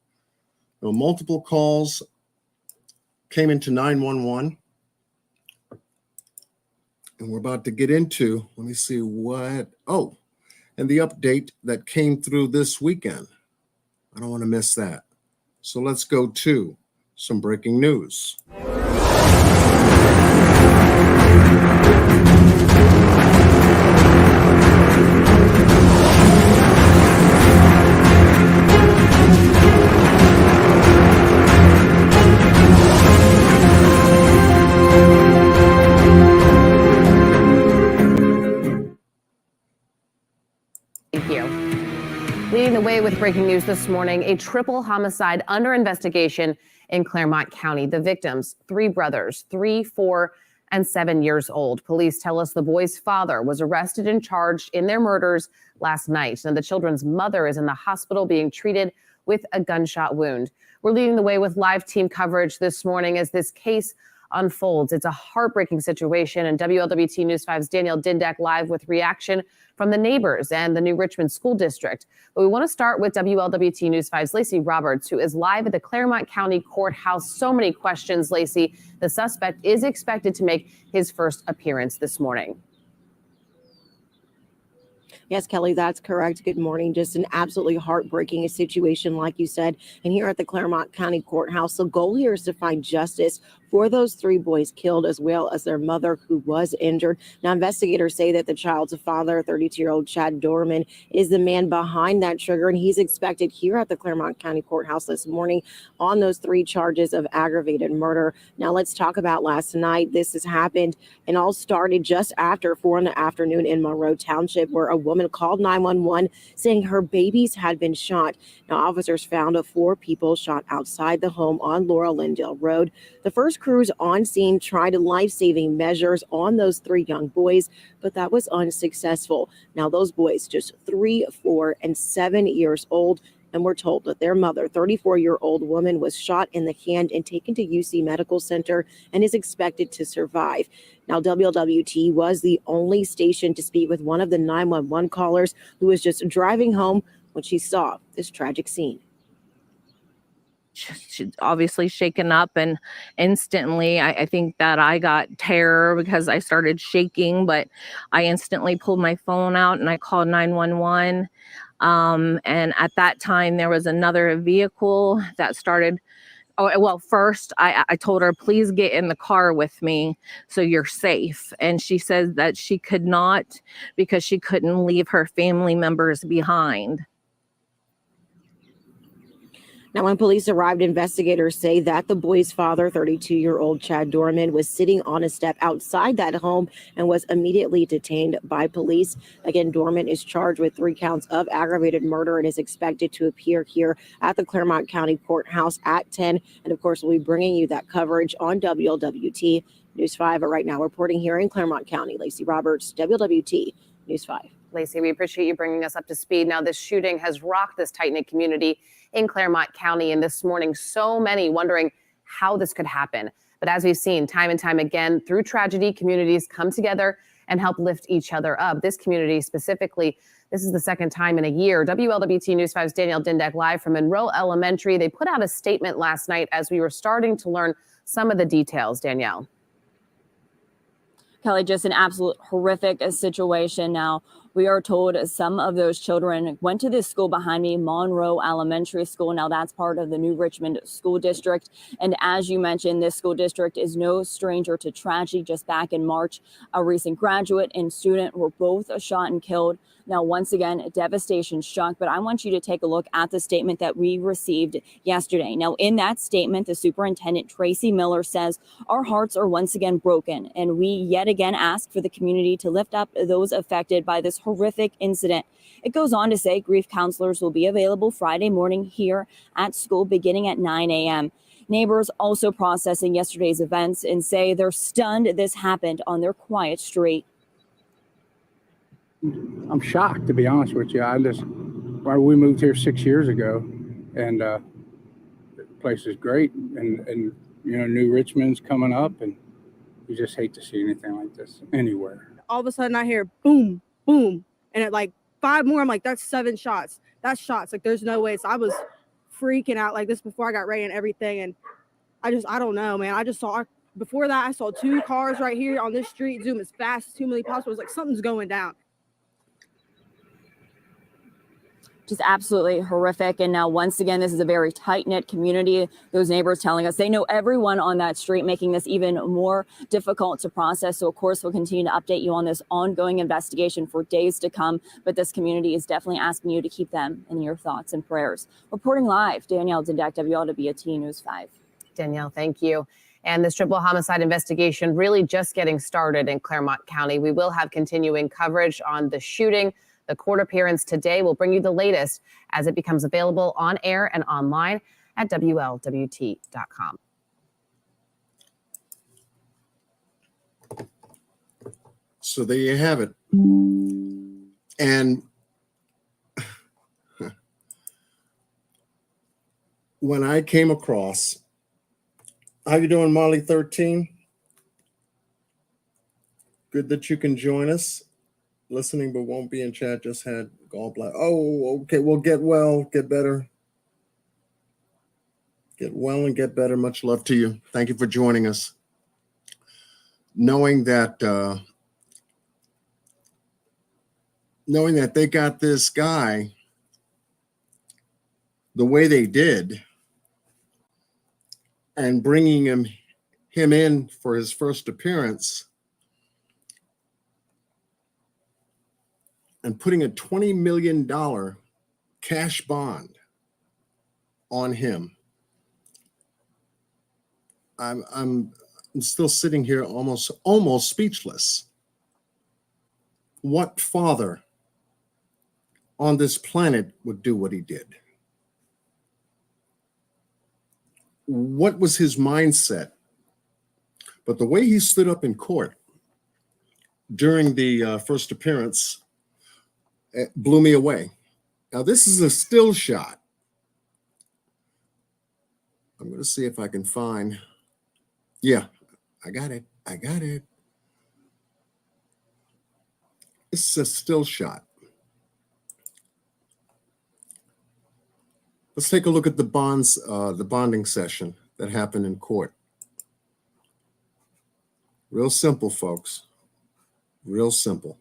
There were multiple calls came into 911. And we're about to get into, let me see what, and the update that came through this weekend. I don't want to miss that. So let's go to some breaking news. Thank you. Leading the way with breaking news this morning, a triple homicide under investigation in Clermont County. The victims, 3 brothers, 3, 4, and 7 years old. Police tell us the boy's father was arrested and charged in their murders last night. And the children's mother is in the hospital being treated with a gunshot wound. We're leading the way with live team coverage this morning as this case unfolds. It's a heartbreaking situation, and WLWT News 5's Danielle Dindak live with reaction from the neighbors and the New Richmond School District. But we want to start with WLWT News 5's Lacey Roberts, who is live at the Clermont County Courthouse. So many questions, Lacey. The suspect is expected to make his first appearance this morning. Yes, Kelly, that's correct. Good morning. Just an absolutely heartbreaking situation, like you said. And here at the Clermont County Courthouse, the goal here is to find justice for those 3 boys killed, as well as their mother who was injured. Now, investigators say that the child's father, 32-year-old Chad Doerman, is the man behind that trigger, and he's expected here at the Clermont County Courthouse this morning on those 3 charges of aggravated murder. Now, let's talk about last night. This has happened and all started just after 4 in the afternoon in Monroe Township, where a woman called 911 saying her babies had been shot. Now, officers found 4 people shot outside the home on Laurel Lindale Road. The first crews on scene tried life-saving measures on those 3 young boys, but that was unsuccessful. Now, those boys, just 3, 4, and 7 years old, and we're told that their mother, 34-year-old woman, was shot in the hand and taken to UC Medical Center and is expected to survive. Now, WLWT was the only station to speak with one of the 911 callers who was just driving home when she saw this tragic scene. She's obviously shaken up, and instantly I think that I got terror because I started shaking, but I instantly pulled my phone out and I called 911. And at that time there was another vehicle that started. Oh, well, first I told her, please get in the car with me so you're safe. And she says that she could not because she couldn't leave her family members behind. Now, when police arrived, investigators say that the boy's father, 32-year-old Chad Doerman, was sitting on a step outside that home and was immediately detained by police. Again, Doerman is charged with 3 counts of aggravated murder and is expected to appear here at the Clermont County Courthouse at 10. And of course, we'll be bringing you that coverage on WLWT News 5. But right now, reporting here in Clermont County, Lacey Roberts, WLWT News 5. Lacey, we appreciate you bringing us up to speed. Now, this shooting has rocked this tight-knit community in Clermont County, and this morning, so many wondering how this could happen. But as we've seen time and time again, through tragedy, communities come together and help lift each other up. This community specifically, this is the second time in a year. WLWT News 5's Danielle Dindak live from Monroe Elementary. They put out a statement last night as we were starting to learn some of the details. Danielle. Kelly, just an absolute horrific situation. Now, We are told some of those children went to this school behind me, Monroe Elementary School. Now that's part of the New Richmond School District. And as you mentioned, this school district is no stranger to tragedy. Just back in March, a recent graduate and student were both shot and killed. Now, once again, devastation struck, but I want you to take a look at the statement that we received yesterday. Now, in that statement, the superintendent, Tracy Miller, says, our hearts are once again broken, and we yet again ask for the community to lift up those affected by this horrific incident. It goes on to say grief counselors will be available Friday morning here at school beginning at 9 a.m. Neighbors also processing yesterday's events and say they're stunned this happened on their quiet street. I'm shocked, to be honest with you. We moved here 6 years ago, and the place is great, and New Richmond's coming up, and you just hate to see anything like this anywhere. All of a sudden I hear boom, boom, and at like 5 more, I'm like, that's 7 shots. That's shots. Like, there's no way. So I was freaking out like this before I got ready and everything, and I don't know, man. Before that, I saw 2 cars right here on this street zoom as fast as humanly possible. It was like something's going down. Just absolutely horrific. And now, once again, this is a very tight-knit community. Those neighbors telling us they know everyone on that street, making this even more difficult to process. So, of course, we'll continue to update you on this ongoing investigation for days to come. But this community is definitely asking you to keep them in your thoughts and prayers. Reporting live, Danielle Dindek, WLWT News 5. Danielle, thank you. And this triple homicide investigation really just getting started in Clermont County. We will have continuing coverage on the shooting. The court appearance today will bring you the latest as it becomes available on air and online at WLWT.com. So there you have it. And when I came across, how you doing, Molly 13? Good that you can join us. Listening but won't be in chat, just had gallbladder. Oh, okay. Well, get well, get better. Get well and get better. Much love to you. Thank you for joining us. Knowing that they got this guy the way they did, and bringing him in for his first appearance, and putting a $20 million cash bond on him. I'm still sitting here almost speechless. What father on this planet would do what he did? What was his mindset? But the way he stood up in court during the first appearance, it blew me away. Now, this is a still shot. I'm going to see if I can find. Yeah, I got it. This is a still shot. Let's take a look at the bonding session that happened in court. Real simple, folks. Real simple.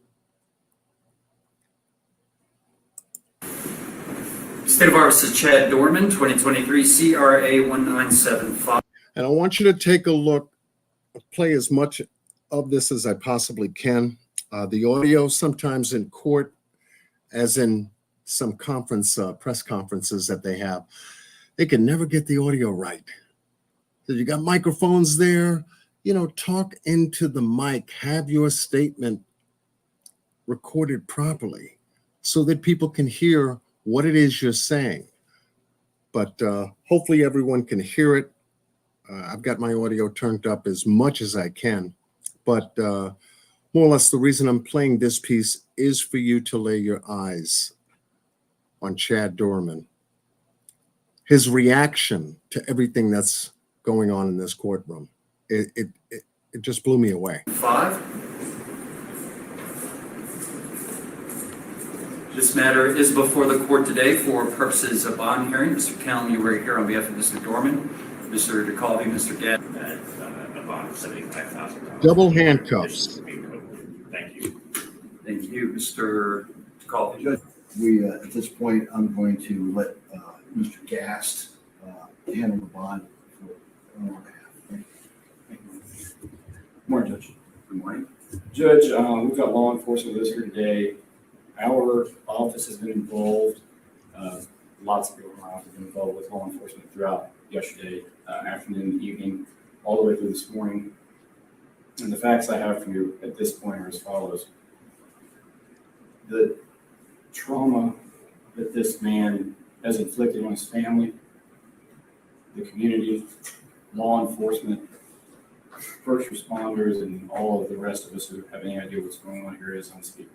State of Office Chad Doerman, 2023 CRA 1975. And I want you to take a look, play as much of this as I possibly can. The audio, sometimes in court, as in some press conferences that they have, they can never get the audio right. So you got microphones there, talk into the mic, have your statement recorded properly so that people can hear what it is you're saying. But hopefully everyone can hear it. I've got my audio turned up as much as I can, but more or less the reason I'm playing this piece is for you to lay your eyes on Chad Doerman. His reaction to everything that's going on in this courtroom, it just blew me away. 5. This matter is before the court today for purposes of bond hearing. Mr. Kellam, you were here on behalf of Mr. Doerman, Mr. DeCalvi, Mr. Gadd. A bond of $75,000. Double handcuffs. Thank you. Thank you, Mr. DeCalvi. Judge, we, at this point, I'm going to let Mr. Gast handle the bond on our behalf. Thank you. Morning, Judge. Good morning. Judge, we've got law enforcement with us here today. Our office has been involved. Lots of people in our office have been involved with law enforcement throughout yesterday, afternoon, evening, all the way through this morning. And the facts I have for you at this point are as follows. The trauma that this man has inflicted on his family, the community, law enforcement, first responders, and all of the rest of us who have any idea what's going on here is unspeakable.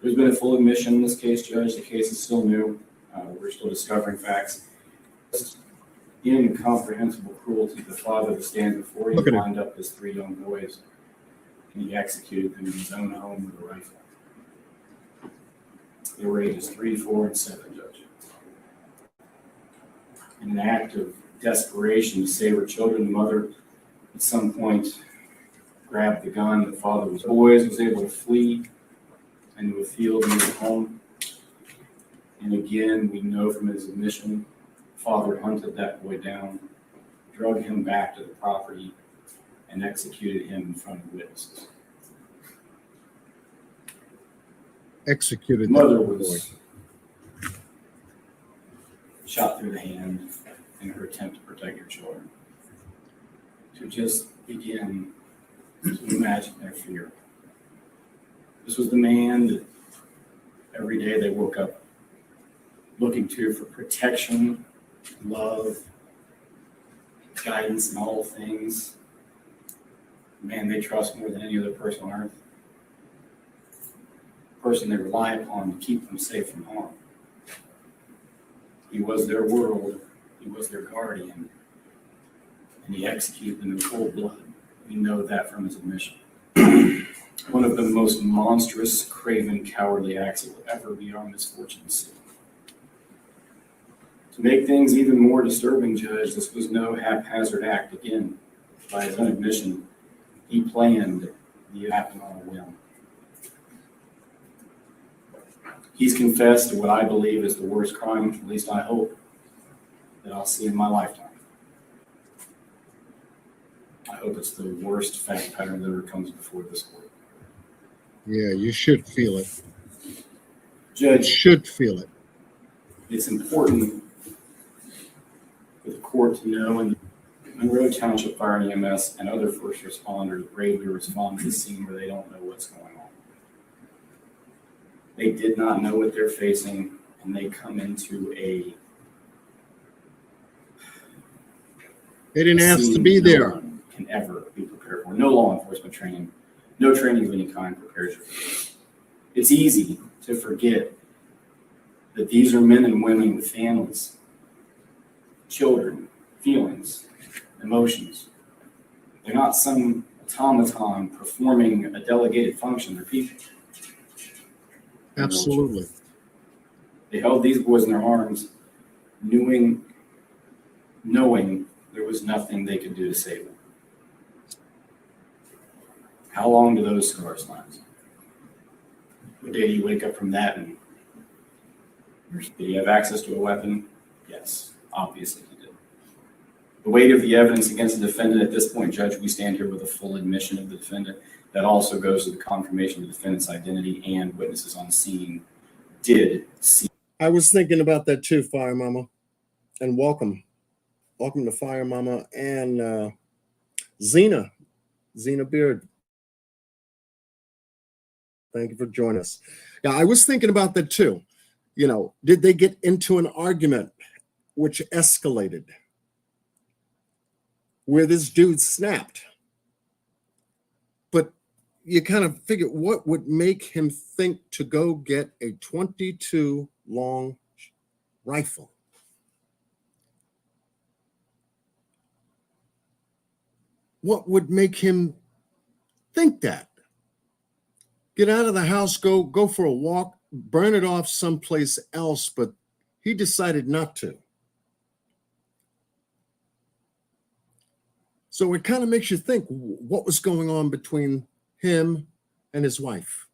There's been a full admission in this case, Judge. The case is still new. We're still discovering facts. Incomprehensible cruelty. The father that stands before you lined up his 3 young boys, and he executed them in his own home with a rifle. They were ages 3, 4, and 7, Judge. In an act of desperation to save her children, the mother at some point grabbed the gun. The father was able to flee into a field near the home. And again, we know from his admission, father hunted that boy down, drug him back to the property, and executed him in front of witnesses. Executed. The mother was shot through the hand in her attempt to protect her children. To just begin to imagine their fear. This was the man that every day they woke up looking to for protection, love, guidance in all things. Man they trust more than any other person on earth. Person they rely upon to keep them safe from harm. He was their world. He was their guardian. And he executed them in cold blood. We know that from his admission. One of the most monstrous, craven, cowardly acts that will ever be our misfortune to see. To make things even more disturbing, Judge, this was no haphazard act. Again, by his own admission, he planned the happen on a whim. He's confessed to what I believe is the worst crime, at least I hope, that I'll see in my lifetime. I hope it's the worst fact pattern that ever comes before this court. Yeah, you should feel it. Judge, you should feel it. It's important for the court to know, and Monroe Township Fire and EMS and other first responders bravely respond to the scene where they don't know what's going on. They did not know what they're facing, and they come into a. They didn't ask to be there. No one can ever be prepared for. No law enforcement training, no training of any kind prepares you for this. It's easy to forget that these are men and women with families, children, feelings, emotions. They're not some automaton performing a delegated function. They're people. Absolutely. They held these boys in their arms, knowing there was nothing they could do to save them. How long do those scars last? What day do you wake up from that and did he have access to a weapon? Yes, obviously he did. The weight of the evidence against the defendant at this point, Judge, we stand here with a full admission of the defendant. That also goes to the confirmation of the defendant's identity and witnesses on scene did see. I was thinking about that too, Fire Mama. And welcome. Welcome to Fire Mama and Zena Beard. Thank you for joining us. Yeah, I was thinking about that too. You know, did they get into an argument which escalated where this dude snapped? But you kind of figure what would make him think to go get a .22 long rifle? What would make him think that? Get out of the house, go for a walk, burn it off someplace else, but he decided not to. So it kind of makes you think what was going on between him and his wife.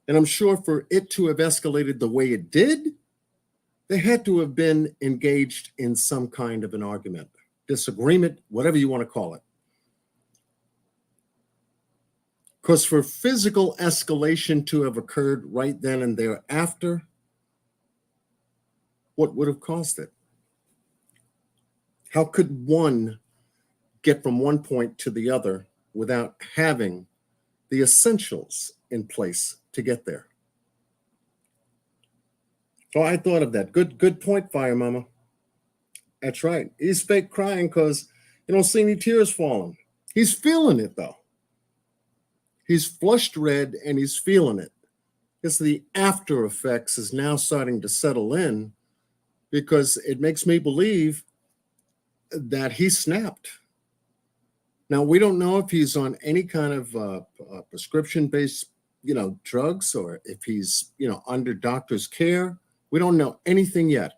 And I'm sure for it to have escalated the way it did, they had to have been engaged in some kind of an argument, disagreement, whatever you want to call it. Because for physical escalation to have occurred right then and thereafter, what would have caused it? How could one get from one point to the other without having the essentials in place to get there? So I thought of that. Good point, Fire Mama. That's right. He's fake crying because you don't see any tears falling. He's feeling it, though. He's flushed red and he's feeling it. It's the after effects is now starting to settle in because it makes me believe that he snapped. Now, we don't know if he's on any kind of prescription-based, drugs, or if he's, under doctor's care. We don't know anything yet.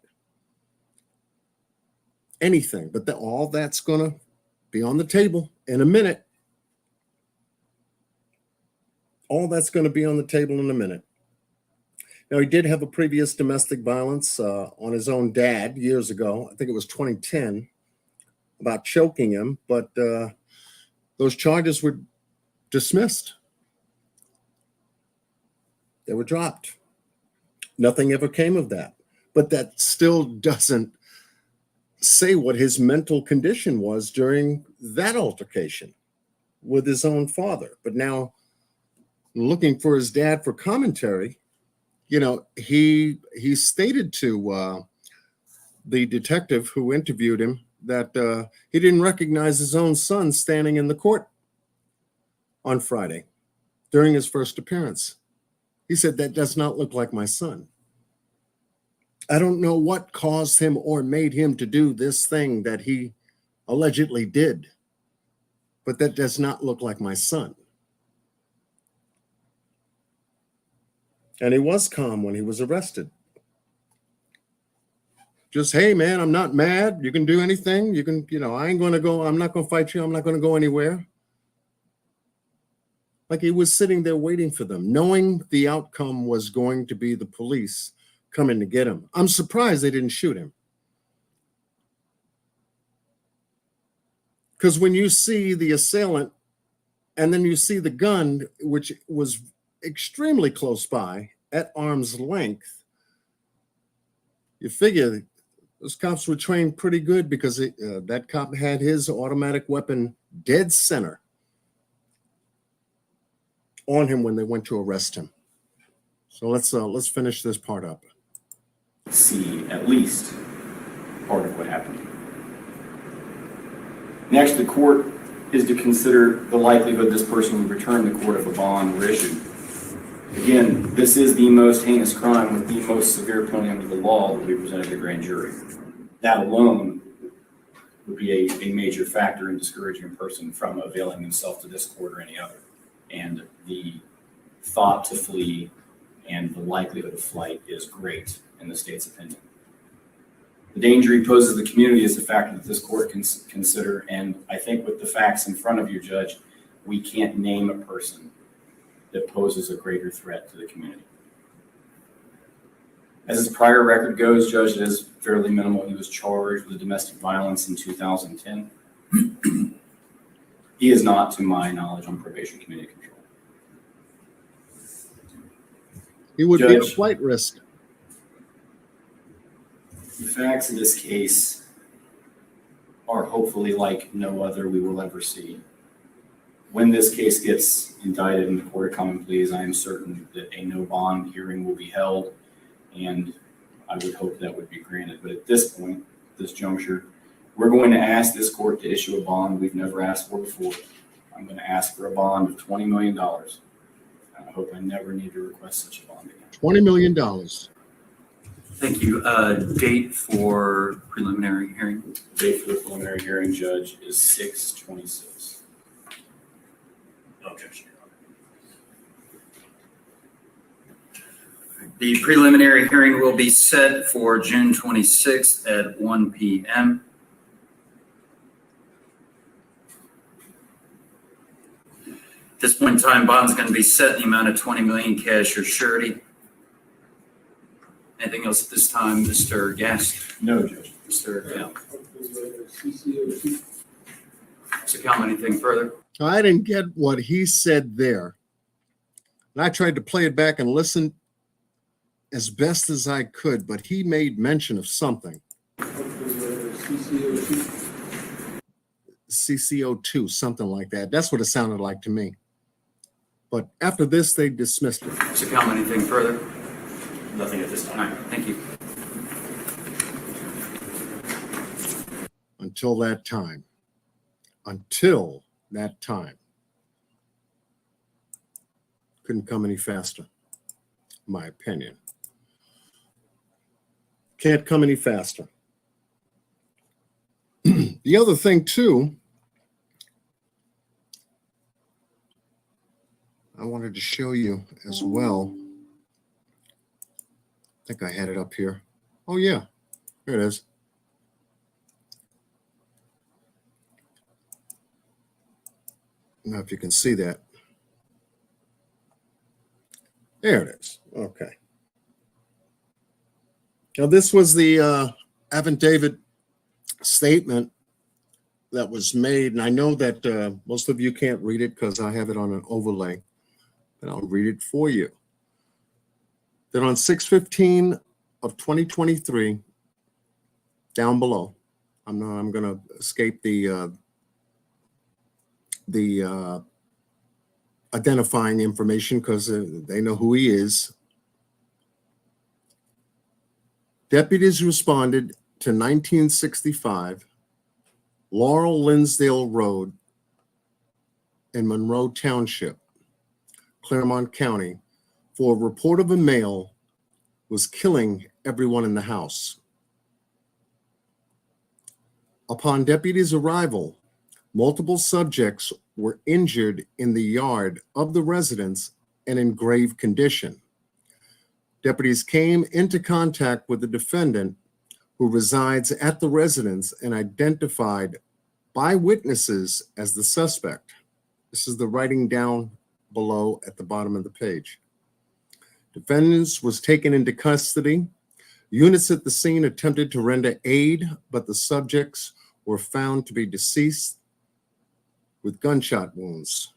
Anything, but all that's going to be on the table in a minute. All that's going to be on the table in a minute. Now, he did have a previous domestic violence on his own dad years ago. I think it was 2010, about choking him, but those charges were dismissed. They were dropped. Nothing ever came of that. But that still doesn't say what his mental condition was during that altercation with his own father. But now, looking for his dad for commentary, he stated to the detective who interviewed him that he didn't recognize his own son standing in the court on Friday during his first appearance. He said, "That does not look like my son." I don't know what caused him or made him to do this thing that he allegedly did, but that does not look like my son. And he was calm when he was arrested. Just, "Hey, man, I'm not mad. You can do anything. You can, I ain't going to go. I'm not going to fight you. I'm not going to go anywhere." Like he was sitting there waiting for them, knowing the outcome was going to be the police coming to get him. I'm surprised they didn't shoot him. Because when you see the assailant and then you see the gun, which was extremely close by at arm's length, you figure those cops were trained pretty good because that cop had his automatic weapon dead center on him when they went to arrest him. So let's finish this part up. See at least part of what happened. Next, the court is to consider the likelihood this person would return the court if a bond were issued. Again, this is the most heinous crime with the most severe penalty under the law that we presented to the grand jury. That alone would be a major factor in discouraging a person from availing themselves to this court or any other. And the thought to flee and the likelihood of flight is great in the state's opinion. The danger he poses to the community is a factor that this court can consider, and I think with the facts in front of you, Judge, we can't name a person that poses a greater threat to the community. As his prior record goes, Judge, it is fairly minimal. He was charged with domestic violence in 2010. He is not, to my knowledge, on probation community control. He would be a flight risk. The facts of this case are hopefully like no other we will ever see. When this case gets indicted in the Court of Common Pleas, I am certain that a no bond hearing will be held, and I would hope that would be granted. But at this point, this juncture, we're going to ask this court to issue a bond we've never asked for before. I'm going to ask for a bond of $20 million. I hope I never need to request such a bond again. $20 million. Thank you. Date for preliminary hearing? Date for the preliminary hearing, Judge, is 6/26. Okay. The preliminary hearing will be set for June 26th at 1 p.m. this point in time, bond's going to be set in the amount of 20 million cash or surety. Anything else at this time, Mr. Gast? No, Judge. Mr. Cal? Mr. Cal, anything further? I didn't get what he said there. And I tried to play it back and listen as best as I could, but he made mention of something. CCO2, something like that. That's what it sounded like to me. But after this, they dismissed it. Mr. Cal, anything further? Nothing at this time. All right, thank you. Until that time. Until that time. Couldn't come any faster, in my opinion. Can't come any faster. The other thing, too, I wanted to show you as well. I think I had it up here. Oh, yeah, here it is. Now, if you can see that. There it is. Okay. Now, this was the affidavit statement that was made, and I know that most of you can't read it because I have it on an overlay, but I'll read it for you. That on 6/15 of 2023, down below, I'm going to escape the identifying information because they know who he is. Deputies responded to 1965 Laurel Linsdale Road in Monroe Township, Clermont County, for a report of a male was killing everyone in the house. Upon deputies' arrival, multiple subjects were injured in the yard of the residence and in grave condition. Deputies came into contact with the defendant, who resides at the residence and identified by witnesses as the suspect. This is the writing down below at the bottom of the page. Defendants was taken into custody. Units at the scene attempted to render aid, but the subjects were found to be deceased with gunshot wounds.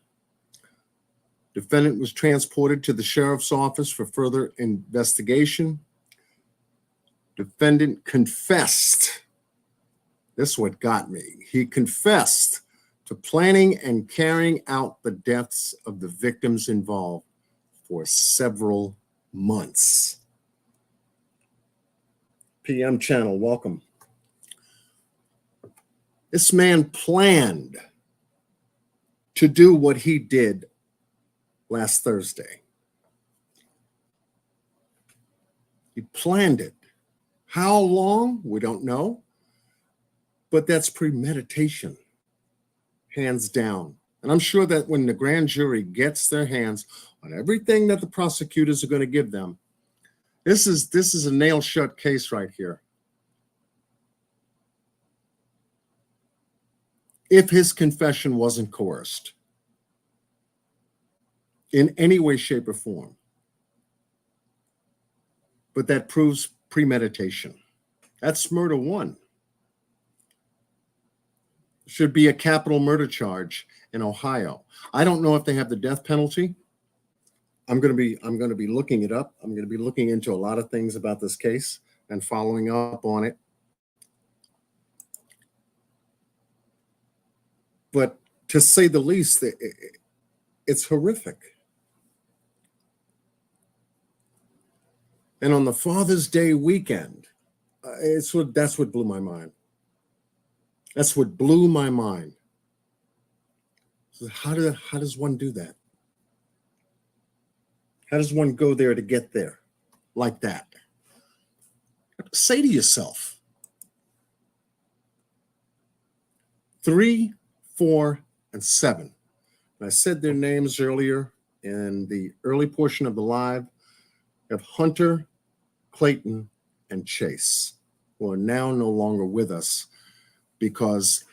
Defendant was transported to the sheriff's office for further investigation. Defendant confessed. This is what got me. He confessed to planning and carrying out the deaths of the victims involved for several months. PM channel, welcome. This man planned to do what he did last Thursday. He planned it. How long? We don't know. But that's premeditation, hands down. And I'm sure that when the grand jury gets their hands on everything that the prosecutors are going to give them, this is a nail shut case right here. If his confession wasn't coerced in any way, shape, or form. But that proves premeditation. That's murder one. Should be a capital murder charge in Ohio. I don't know if they have the death penalty. I'm going to be looking it up. I'm going to be looking into a lot of things about this case and following up on it. But to say the least, it's horrific. And on the Father's Day weekend, that's what blew my mind. That's what blew my mind. So how does one do that? How does one go there to get there like that? Say to yourself, 3, 4, and 7. And I said their names earlier in the early portion of the live. We have Hunter, Clayton, and Chase, who are now no longer with us because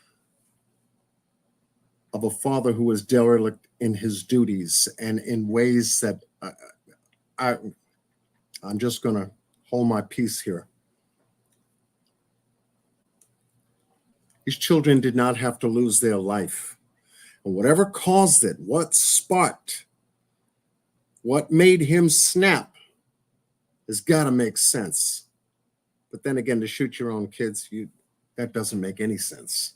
of a father who was derelict in his duties and in ways that I'm just going to hold my peace here. These children did not have to lose their life. And whatever caused it, what sparked, what made him snap has got to make sense. But then again, to shoot your own kids, that doesn't make any sense.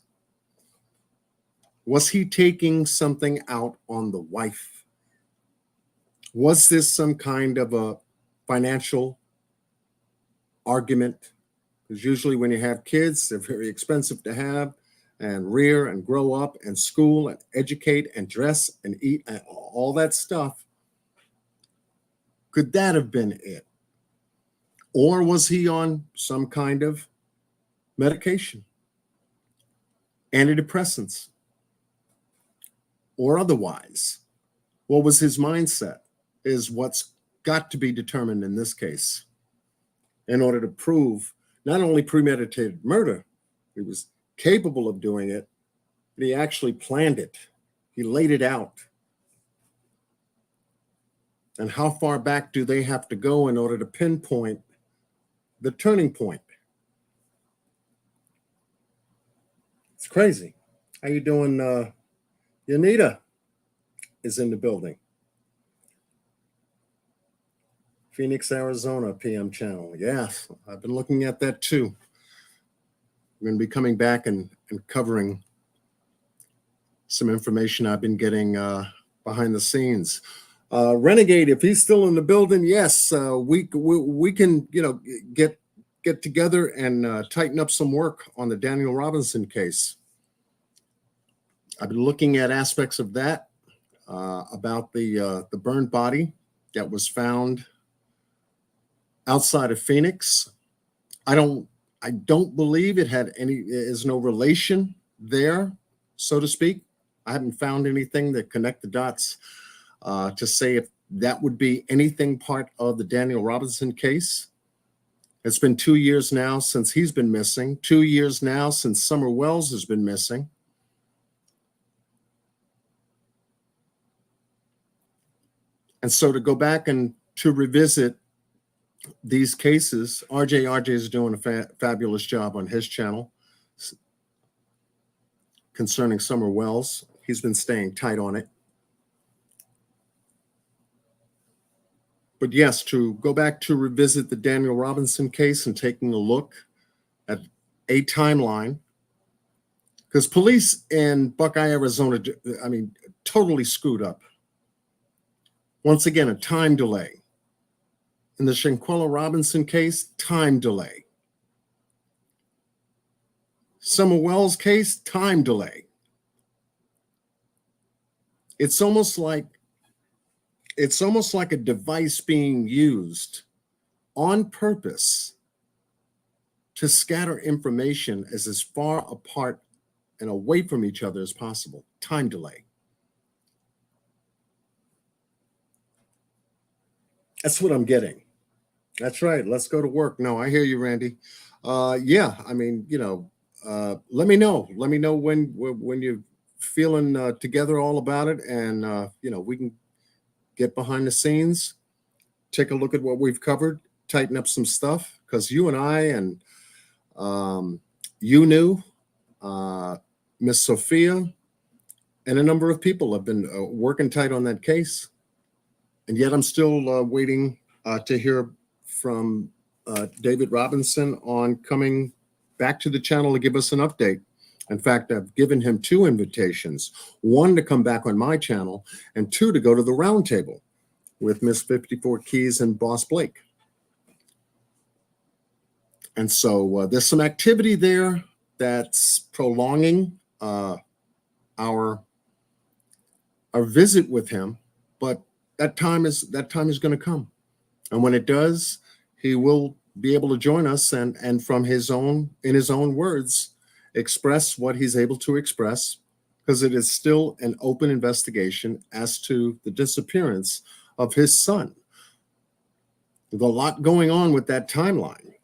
Was he taking something out on the wife? Was this some kind of a financial argument? Because usually when you have kids, they're very expensive to have and rear and grow up and school and educate and dress and eat and all that stuff. Could that have been it? Or was he on some kind of medication, antidepressants, or otherwise? What was his mindset is what's got to be determined in this case in order to prove not only premeditated murder, he was capable of doing it, but he actually planned it. He laid it out. And how far back do they have to go in order to pinpoint the turning point? It's crazy. How you doing? Yanita is in the building. Phoenix, Arizona, PM channel. Yes, I've been looking at that too. We're going to be coming back and covering some information I've been getting behind the scenes. Renegade, if he's still in the building, yes, we can, get together and tighten up some work on the Daniel Robinson case. I've been looking at aspects of that, about the burned body that was found outside of Phoenix. I don't believe it had is no relation there, so to speak. I haven't found anything that connect the dots to say if that would be anything part of the Daniel Robinson case. It's been 2 years now since he's been missing, 2 years now since Summer Wells has been missing. And so to go back and to revisit these cases, RJ is doing a fabulous job on his channel concerning Summer Wells. He's been staying tight on it. But yes, to go back to revisit the Daniel Robinson case and taking a look at a timeline, because police in Buckeye, Arizona, totally screwed up. Once again, a time delay. In the Shanquella Robinson case, time delay. Summer Wells case, time delay. It's almost like a device being used on purpose to scatter information as far apart and away from each other as possible. Time delay. That's what I'm getting. That's right. Let's go to work. No, I hear you, Randy. Let me know. Let me know when you're feeling together all about it, and we can get behind the scenes, take a look at what we've covered, tighten up some stuff, because you and I and Miss Sophia, and a number of people have been working tight on that case. And yet I'm still waiting to hear from David Robinson on coming back to the channel to give us an update. In fact, I've given him 2 invitations, 1 to come back on my channel and 2 to go to the roundtable with Miss 54 Keys and Boss Blake. And so there's some activity there that's prolonging our visit with him, but that time is going to come. And when it does, he will be able to join us and in his own words, express what he's able to express, because it is still an open investigation as to the disappearance of his son. There's a lot going on with that timeline,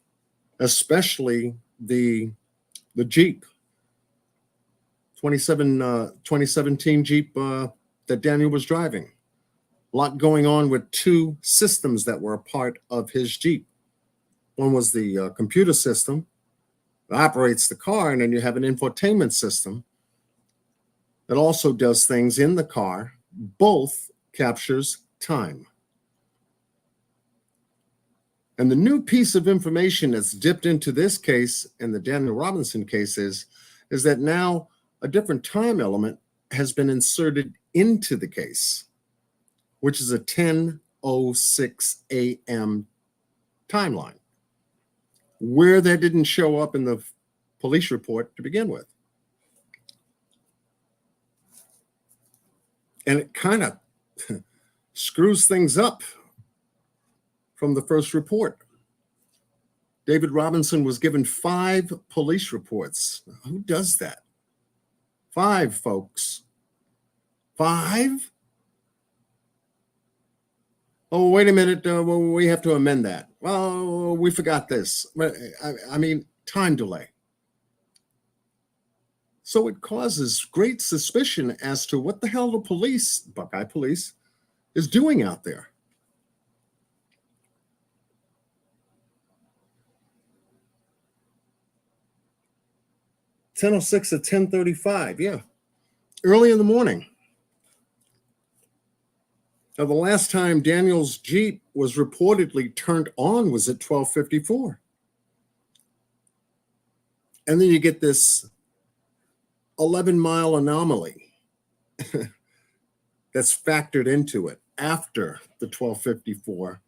especially the Jeep, 2017 Jeep that Daniel was driving. A lot going on with two systems that were a part of his Jeep. One was the computer system that operates the car, and then you have an infotainment system that also does things in the car. Both captures time. And the new piece of information that's dipped into this case and the Daniel Robinson case is that now a different time element has been inserted into the case, which is a 10:06 a.m. timeline, where that didn't show up in the police report to begin with. And it kind of screws things up from the first report. David Robinson was given 5 police reports. Who does that? 5, folks. 5? Oh, wait a minute. We have to amend that. Well, we forgot this. I mean, time delay. So it causes great suspicion as to what the hell the police, Buckeye Police, is doing out there. (10:06) at 10:35. Yeah, early in the morning. Now, the last time Daniel's Jeep was reportedly turned on was at 12:54. And then you get this 11-mile anomaly that's factored into it after the 12:54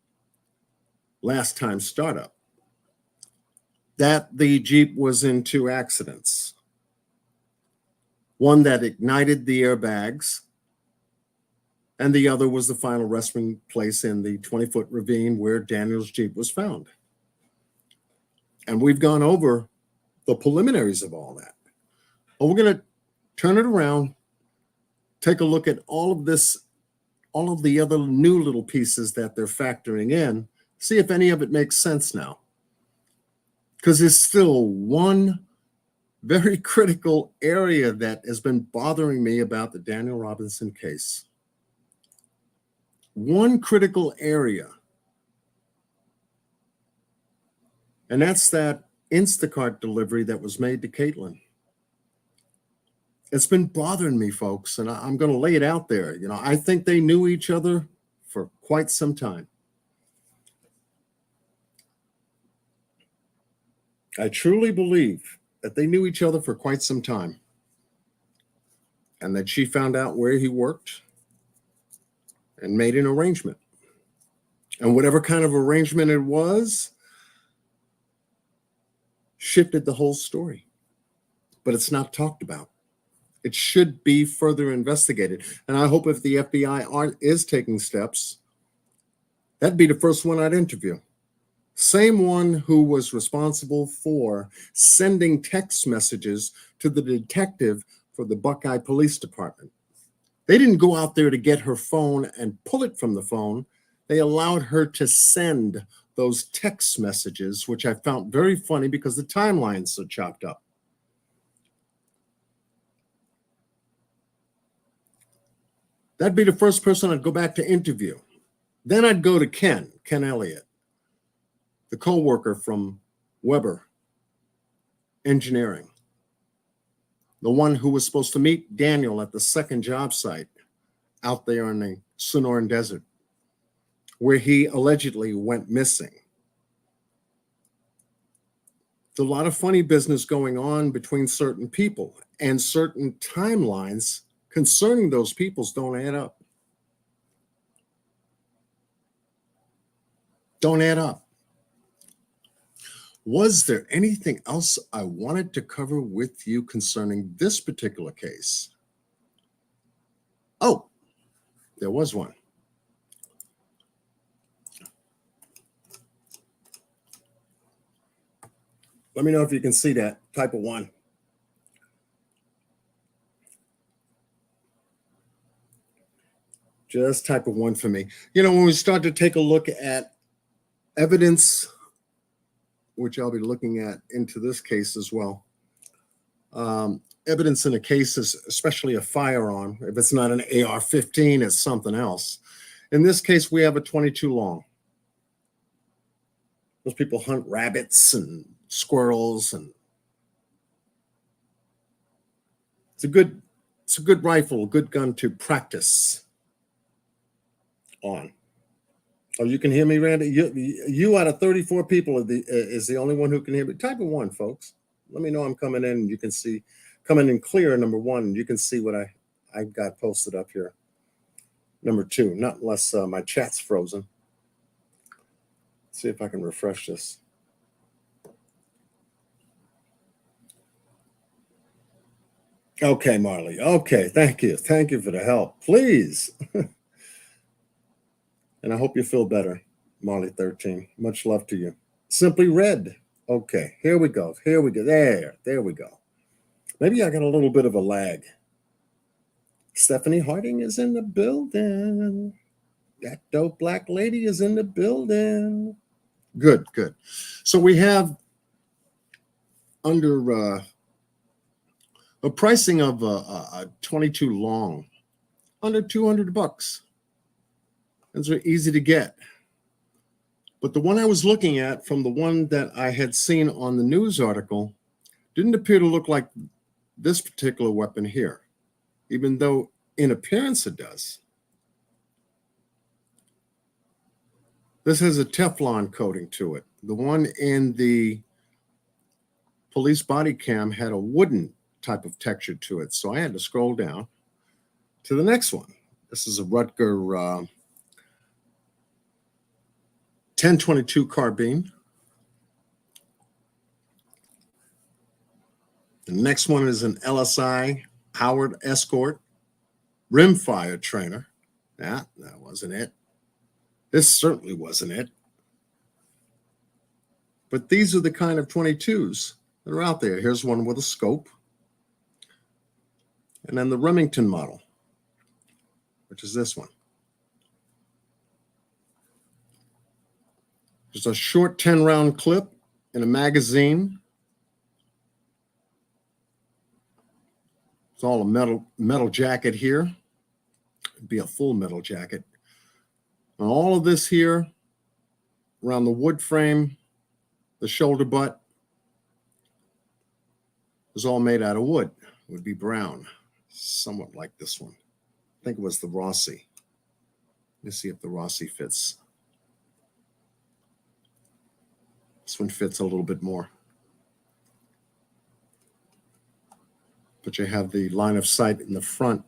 last time startup. That the Jeep was in 2 accidents. One that ignited the airbags, and the other was the final resting place in the 20-foot ravine where Daniel's Jeep was found. And we've gone over the preliminaries of all that. Well, we're going to turn it around, take a look at all of this, all of the other new little pieces that they're factoring in, see if any of it makes sense now. Because there's still one very critical area that has been bothering me about the Daniel Robinson case. One critical area, and that's that Instacart delivery that was made to Caitlin. It's been bothering me, folks, and I'm going to lay it out there. You know, I think they knew each other for quite some time. I truly believe that they knew each other for quite some time, and that she found out where he worked and made an arrangement. And whatever kind of arrangement it was, shifted the whole story. But it's not talked about. It should be further investigated. And I hope if the FBI is taking steps, that'd be the first one I'd interview. Same one who was responsible for sending text messages to the detective for the Buckeye Police Department. They didn't go out there to get her phone and pull it from the phone. They allowed her to send those text messages, which I found very funny because the timeline's so chopped up. That'd be the first person I'd go back to interview. Then I'd go to Ken Elliott, the co-worker from Weber Engineering, the one who was supposed to meet Daniel at the second job site out there in the Sonoran Desert, where he allegedly went missing. There's a lot of funny business going on between certain people, and certain timelines concerning those peoples don't add up. Don't add up. Was there anything else I wanted to cover with you concerning this particular case? Oh, there was one. Let me know if you can see that, type of 1. Just type of 1 for me. You know, when we start to take a look at evidence, which I'll be looking at into this case as well, evidence in a case is especially a firearm. If it's not an AR-15, it's something else. In this case, we have a 22 long. Those people hunt rabbits and squirrels, and it's a good rifle, a good gun to practice on. Oh, you can hear me, Randy? You out of 34 people is the only one who can hear me. Type of 1, folks. Let me know I'm coming in. You can see coming in clear, number 1. And you can see what I got posted up here. Number 2, not unless my chat's frozen. Let's see if I can refresh this. Okay, Marley. Okay, thank you. Thank you for the help. Please. And I hope you feel better, Marley 13. Much love to you. Simply Red. Okay, here we go. Here we go. There we go. Maybe I got a little bit of a lag. Stephanie Harding is in the building. That dope black lady is in the building. Good. So we have under a pricing of a 22 long, under $200. Those are easy to get. But the one I was looking at from the one that I had seen on the news article didn't appear to look like this particular weapon here, even though in appearance it does. This has a Teflon coating to it. The one in the police body cam had a wooden type of texture to it. So I had to scroll down to the next one. This is a Rutger 1022 carbine. The next one is an LSI Howard Escort rimfire trainer. That wasn't it. This certainly wasn't it. But these are the kind of 22s that are out there. Here's one with a scope. And then the Remington model, which is this one. There's a short 10-round clip in a magazine. It's all a metal jacket here. It'd be a full metal jacket. And all of this here around the wood frame, the shoulder butt, is all made out of wood. It would be brown, somewhat like this one. I think it was the Rossi. Let me see if the Rossi fits. This one fits a little bit more. But you have the line of sight in the front.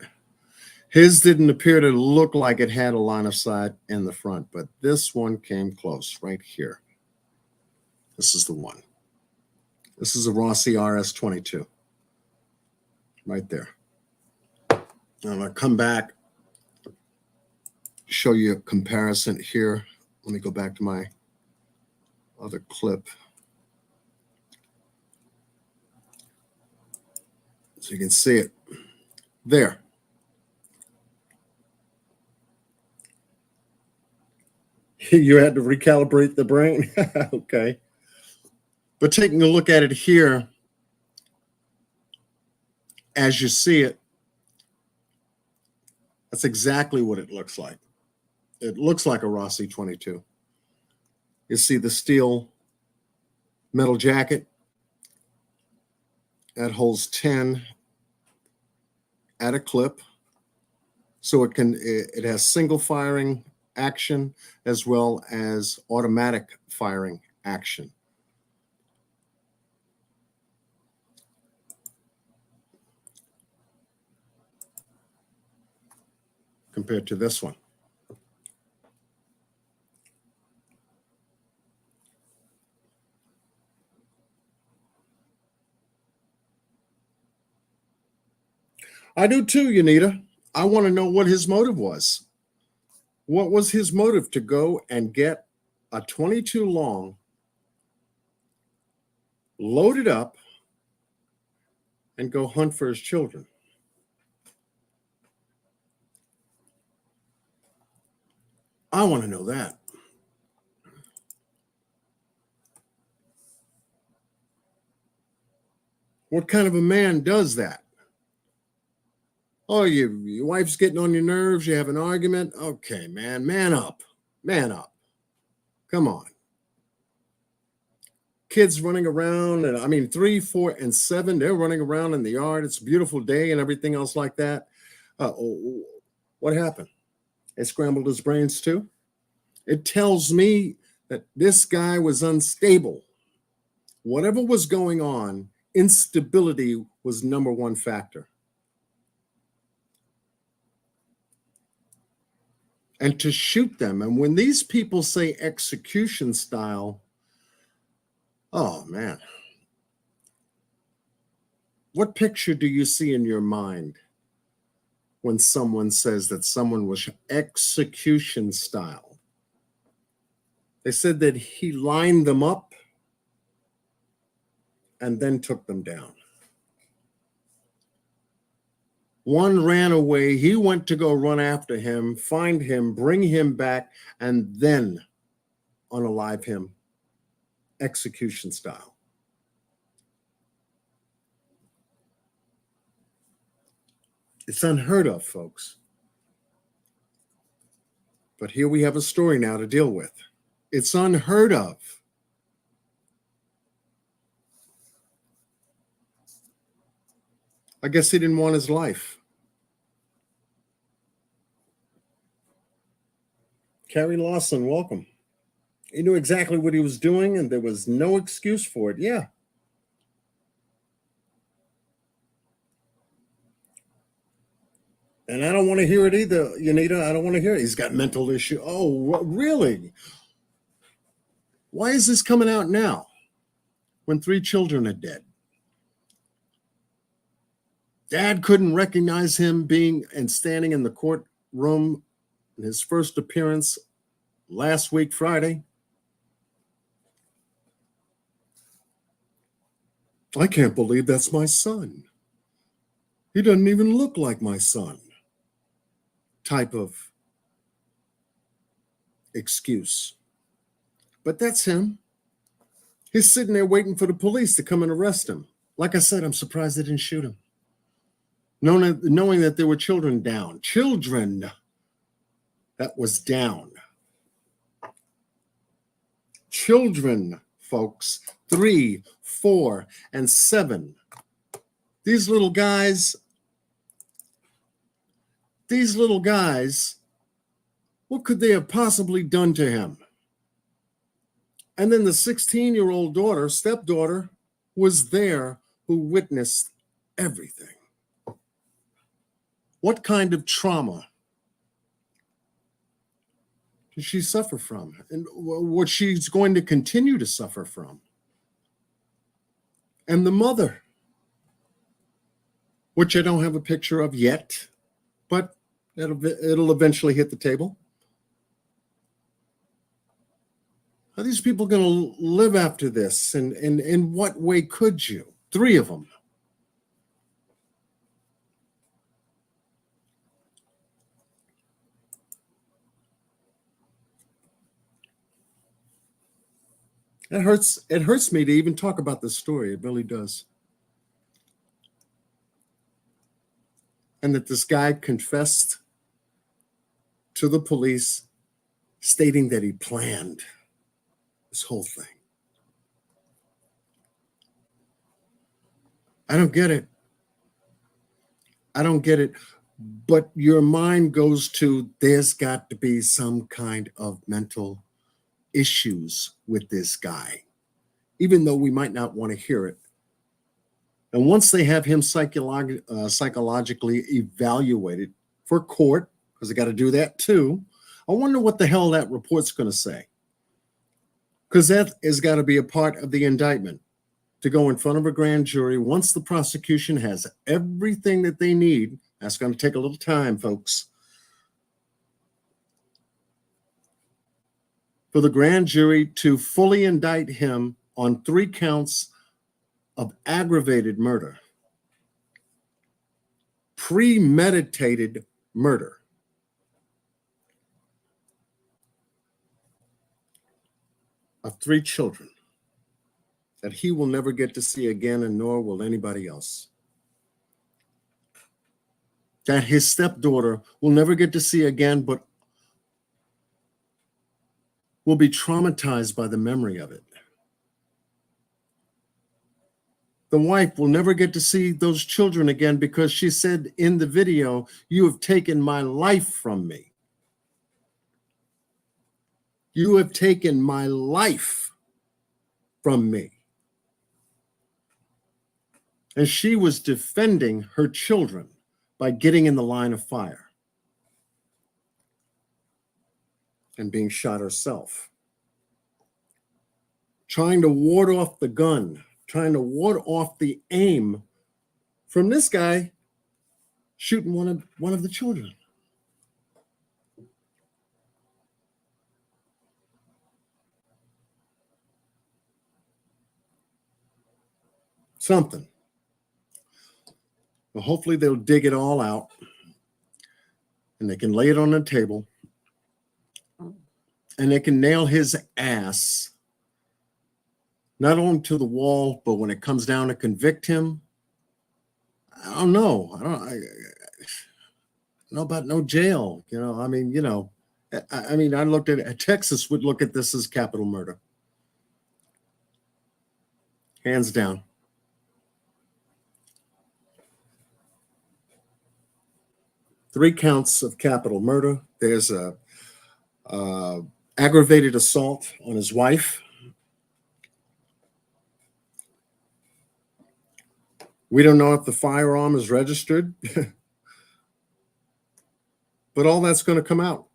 His didn't appear to look like it had a line of sight in the front, but this one came close right here. This is the one. This is a Rossi RS-22. Right there. I'm going to come back, show you a comparison here. Let me go back to my other clip. So you can see it there. You had to recalibrate the brain. Okay. But taking a look at it here, as you see it, that's exactly what it looks like. It looks like a Rossi 22. You see the steel metal jacket that holds 10 at a clip. So it has single firing action as well as automatic firing action. Compared to this one. I do too, Yanita. I want to know what his motive was. What was his motive to go and get a 22 long, load it up, and go hunt for his children? I want to know that. What kind of a man does that? Oh, your wife's getting on your nerves. You have an argument. Okay, man up. Man up. Come on. Kids running around, and I mean, 3, 4, and 7, they're running around in the yard. It's a beautiful day and everything else like that. What happened? It scrambled his brains too. It tells me that this guy was unstable. Whatever was going on, instability was number one factor. And to shoot them, and when these people say execution style, oh man, what picture do you see in your mind when someone says that someone was execution style? They said that he lined them up and then took them down. One ran away. He went to go run after him, find him, bring him back, and then unalive him, execution style. It's unheard of, folks. But here we have a story now to deal with. It's unheard of. I guess he didn't want his life. Carrie Lawson, welcome. He knew exactly what he was doing, and there was no excuse for it. Yeah. And I don't want to hear it either, Yanita. I don't want to hear it. He's got mental issue. Oh, really? Why is this coming out now when 3 children are dead? Dad couldn't recognize him being and standing in the courtroom in his first appearance last week, Friday. I can't believe that's my son. He doesn't even look like my son. Type of excuse. But that's him. He's sitting there waiting for the police to come and arrest him. Like I said, I'm surprised they didn't shoot him. Knowing that there were children down. Children that was down. Children, folks, 3, 4, and 7. These little guys, what could they have possibly done to him? And then the 16-year-old daughter, stepdaughter, was there who witnessed everything. What kind of trauma did she suffer from? And what she's going to continue to suffer from? And the mother, which I don't have a picture of yet, but it'll eventually hit the table. Are these people going to live after this? And in what way could you? 3 of them. It hurts me to even talk about this story. It really does. And that this guy confessed to the police, stating that he planned this whole thing. I don't get it. But your mind goes to, there's got to be some kind of mental issues with this guy, even though we might not want to hear it. And once they have him psychologically evaluated for court, because they got to do that too, I wonder what the hell that report's going to say. Because that has got to be a part of the indictment to go in front of a grand jury. Once the prosecution has everything that they need, that's going to take a little time, folks. For the grand jury to fully indict him on 3 counts of aggravated murder, premeditated murder. Of 3 children that he will never get to see again, and nor will anybody else. that his stepdaughter will never get to see again, but will be traumatized by the memory of it. The wife will never get to see those children again because she said in the video, "You have taken my life from me. You have taken my life from me." And she was defending her children by getting in the line of fire and being shot herself. Trying to ward off the gun, trying to ward off the aim from this guy shooting one of the children. Something. Well, hopefully they'll dig it all out and they can lay it on the table and they can nail his ass not only to the wall, but when it comes down to convict him, I don't know. I don't know about no jail. I mean, I looked at it. Texas would look at this as capital murder. Hands down. Three counts of capital murder. There's a aggravated assault on his wife. We don't know if the firearm is registered, but all that's going to come out.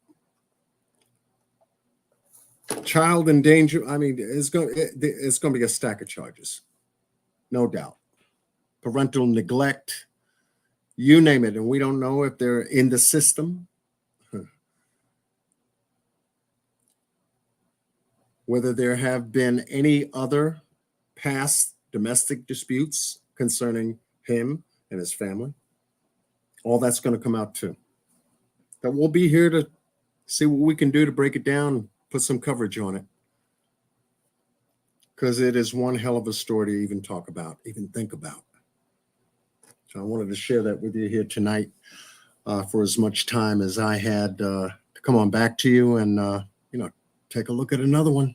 Child endanger. I mean, it's going to be a stack of charges, no doubt. Parental neglect, you name it, and we don't know if they're in the system. Whether there have been any other past domestic disputes concerning him and his family. All that's going to come out too. But we'll be here to see what we can do to break it down and put some coverage on it. Because it is one hell of a story to even talk about, even think about. So I wanted to share that with you here tonight for as much time as I had to come on back to you and, take a look at another one.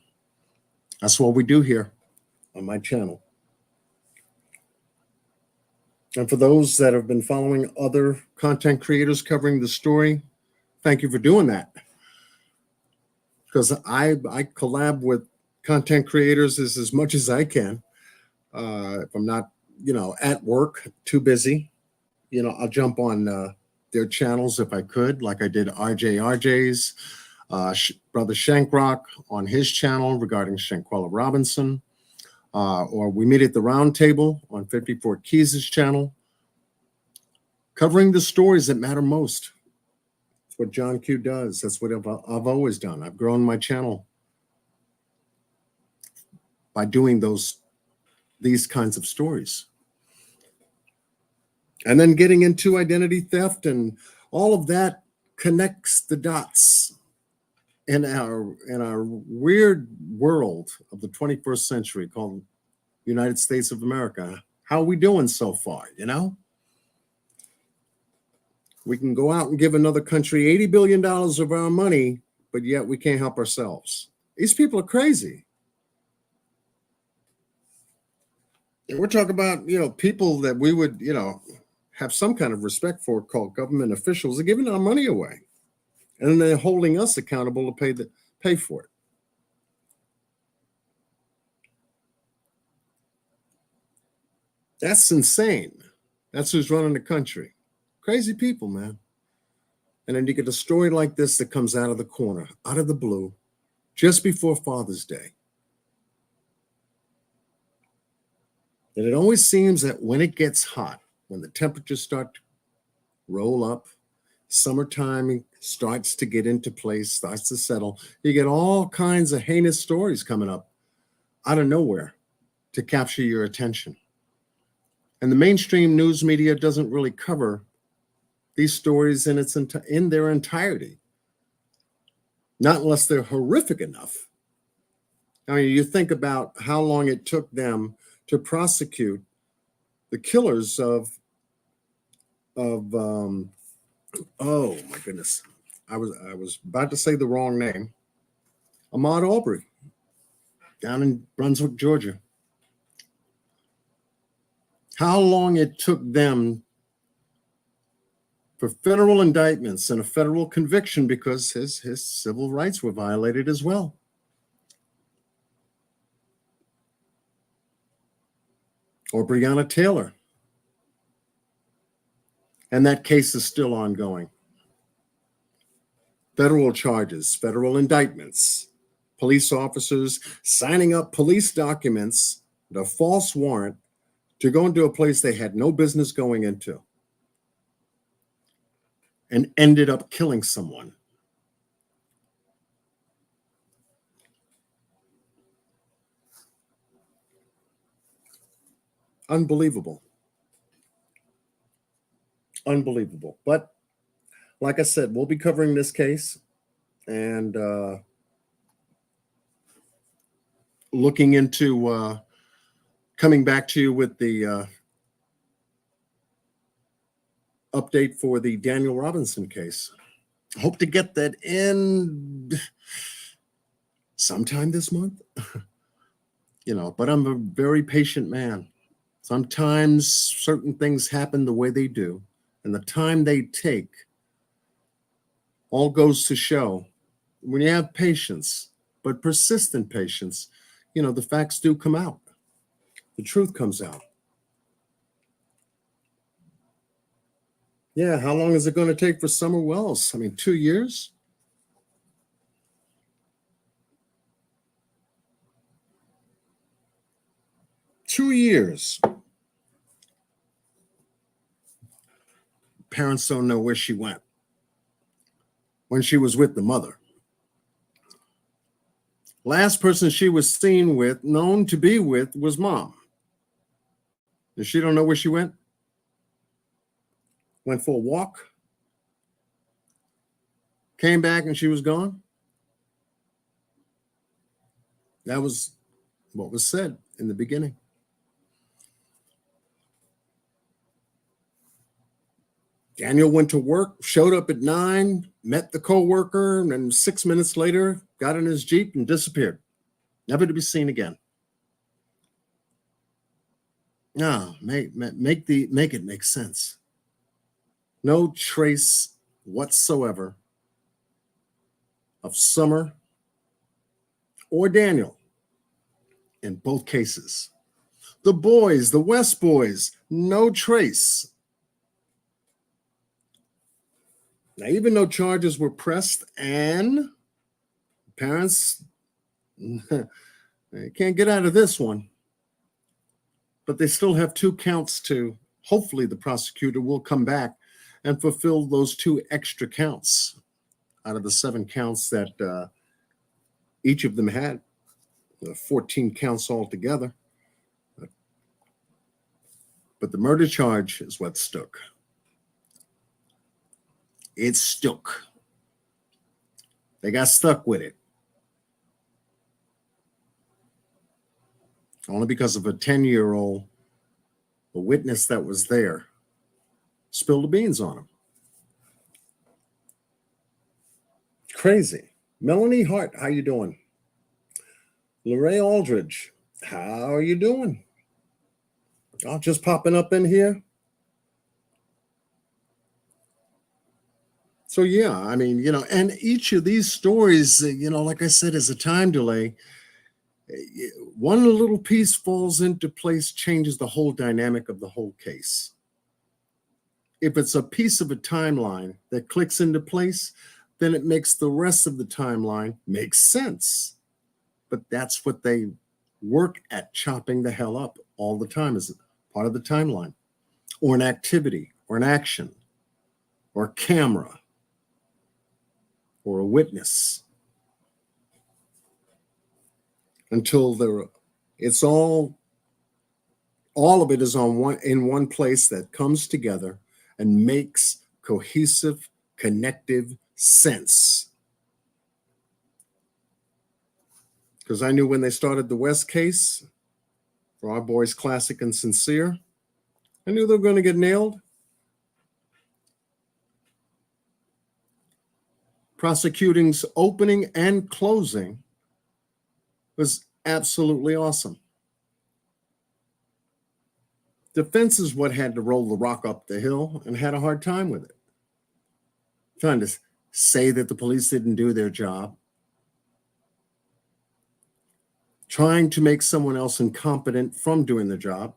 That's what we do here on my channel. And for those that have been following other content creators covering the story, thank you for doing that. Because I collab with content creators as much as I can. If I'm not, at work, too busy, I'll jump on their channels if I could, like I did RJ's, Brother Shankrock on his channel regarding Shanquella Robinson. Or we meet at the round table on 54 Keys' channel, covering the stories that matter most. That's what John Q does. That's what I've always done. I've grown my channel by doing these kinds of stories. And then getting into identity theft and all of that connects the dots in our weird world of the 21st century called United States of America. How are we doing so far, We can go out and give another country $80 billion of our money, but yet we can't help ourselves. These people are crazy. And we're talking about, people that we would, have some kind of respect for called government officials are giving our money away. And then they're holding us accountable to pay for it. That's insane. That's who's running the country. Crazy people, man. And then you get a story like this that comes out of the corner, out of the blue, just before Father's Day. And it always seems that when it gets hot, when the temperatures start to roll up, summertime starts to get into place, starts to settle, you get all kinds of heinous stories coming up out of nowhere to capture your attention. And the mainstream news media doesn't really cover these stories in their entirety. Not unless they're horrific enough. I mean, you think about how long it took them to prosecute the killers of Oh my goodness. I was about to say the wrong name. Ahmaud Arbery down in Brunswick, Georgia. How long it took them for federal indictments and a federal conviction because his civil rights were violated as well. Or Breonna Taylor. And that case is still ongoing. Federal charges, federal indictments, police officers signing up police documents, the false warrant to go into a place they had no business going into and ended up killing someone. Unbelievable. Unbelievable. But like I said, we'll be covering this case and looking into coming back to you with the update for the Daniel Robinson case. Hope to get that in sometime this month. But I'm a very patient man. Sometimes certain things happen the way they do, and the time they take all goes to show when you have patience, but persistent patience, the facts do come out. The truth comes out. Yeah, how long is it going to take for Summer Wells? 2 years? Two years. Parents don't know where she went when she was with the mother. Last person she was seen with, known to be with, was mom. And she don't know where she went? Went for a walk? Came back and she was gone? That was what was said in the beginning. Daniel went to work, showed up at 9, met the co-worker, and then 6 minutes later, got in his Jeep and disappeared. Never to be seen again. No, make it make sense. No trace whatsoever of Summer or Daniel in both cases. The boys, the West boys, no trace. Now, even though charges were pressed and parents they can't get out of this one, but they still have 2 counts to, hopefully the prosecutor will come back and fulfill those 2 extra counts out of the 7 counts that each of them had, 14 counts altogether. But the murder charge is what stuck. It stuck. They got stuck with it. Only because of a 10-year-old, a witness that was there, spilled the beans on him. Crazy. Melanie Hart, how you doing? Lorraine Aldridge, how are you doing? Y'all just popping up in here. So yeah, and each of these stories, like I said, is a time delay. One little piece falls into place, changes the whole dynamic of the whole case. If it's a piece of a timeline that clicks into place, then it makes the rest of the timeline make sense. But that's what they work at, chopping the hell up all the time as part of the timeline, or an activity, or an action, or a camera, or a witness, until it's all of it is in one place that comes together and makes cohesive, connective sense. Because I knew when they started the West case, for our boys Classic and Sincere, I knew they were going to get nailed. Prosecuting's opening and closing was absolutely awesome. Defense is what had to roll the rock up the hill and had a hard time with it. Trying to say that the police didn't do their job. Trying to make someone else incompetent from doing their job,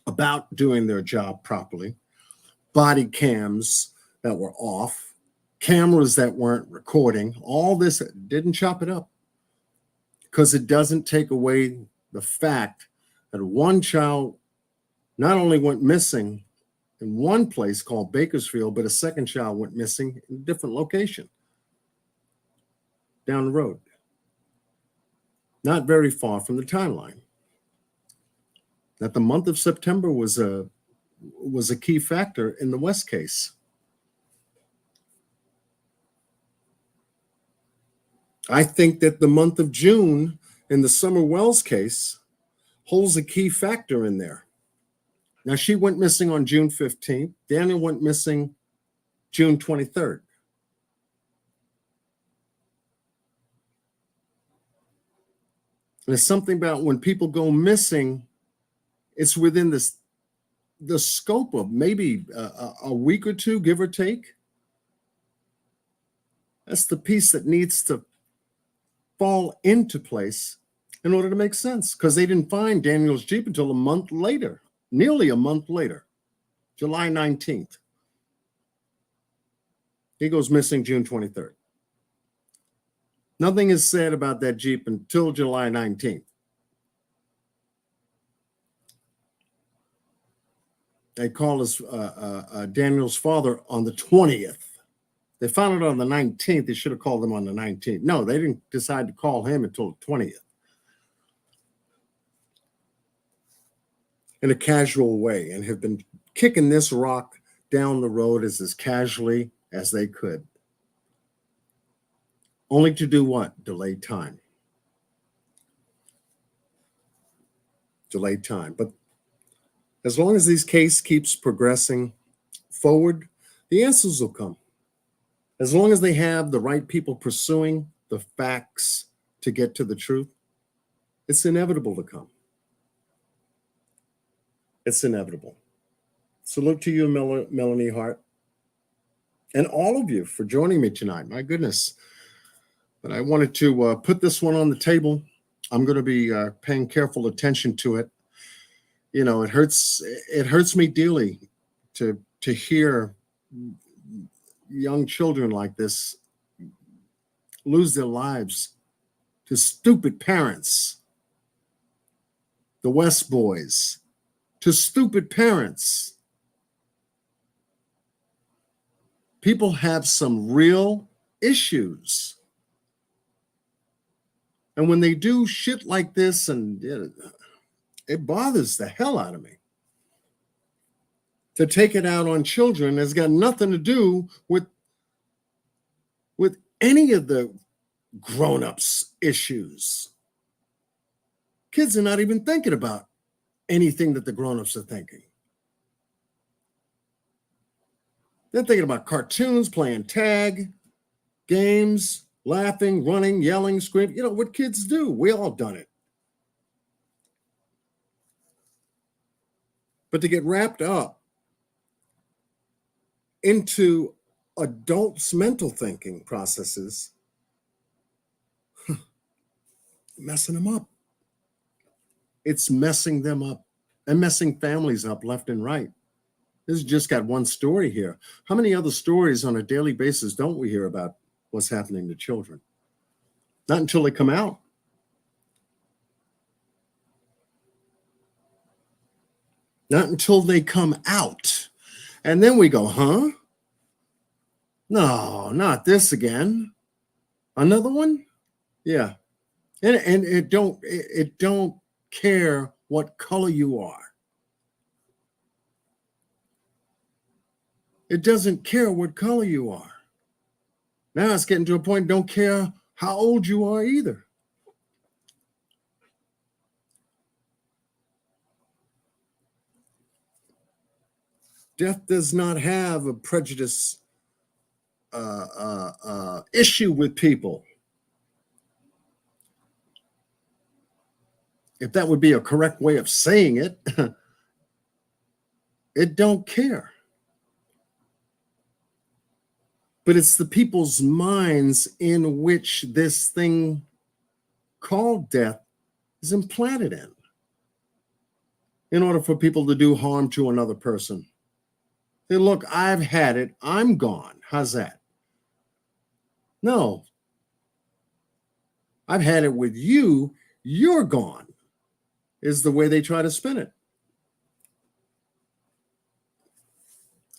about doing their job properly. Body cams that were off, cameras that weren't recording, all this didn't chop it up. Because it doesn't take away the fact that one child not only went missing in one place called Bakersfield, but a second child went missing in a different location down the road, not very far from the timeline. That the month of September was a key factor in the West case. I think that the month of June in the Summer Wells case holds a key factor in there. Now, she went missing on June 15th. Daniel went missing June 23rd. There's something about when people go missing, it's within the scope of maybe a week or two, give or take. That's the piece that needs to fall into place in order to make sense, because they didn't find Daniel's Jeep until a month later, nearly a month later, July 19th. He goes missing June 23rd. Nothing is said about that Jeep until July 19th. They call us Daniel's father on the 20th. They found it on the 19th. They should have called him on the 19th. No, they didn't decide to call him until the 20th. In a casual way, and have been kicking this rock down the road as casually as they could. Only to do what? Delay time. Delay time. But as long as this case keeps progressing forward, the answers will come. As long as they have the right people pursuing the facts to get to the truth, it's inevitable to come. It's inevitable. Salute to you, Melanie Hart, and all of you for joining me tonight. My goodness. But I wanted to put this one on the table. I'm going to be paying careful attention to it. You know, it hurts me dearly to hear young children like this lose their lives to stupid parents. The West boys, to stupid parents. People have some real issues. And when they do shit like this, and it bothers the hell out of me. To take it out on children has got nothing to do with any of the grown-ups' issues. Kids are not even thinking about anything that the grown-ups are thinking. They're thinking about cartoons, playing tag, games, laughing, running, yelling, screaming. You know what kids do. We all done it. But to get wrapped up into adults' mental thinking processes, messing them up. It's messing them up and messing families up left and right. This has just got one story here. How many other stories on a daily basis don't we hear about what's happening to children? Not until they come out. Not until they come out. And then we go, huh? No, not this again. Another one? Yeah. And it don't care what color you are. It doesn't care what color you are. Now it's getting to a point, don't care how old you are either. Death does not have a prejudice issue with people. If that would be a correct way of saying it, it don't care. But it's the people's minds in which this thing called death is implanted in order for people to do harm to another person. Say, look, I've had it. I'm gone. How's that? No. I've had it with you. You're gone, is the way they try to spin it.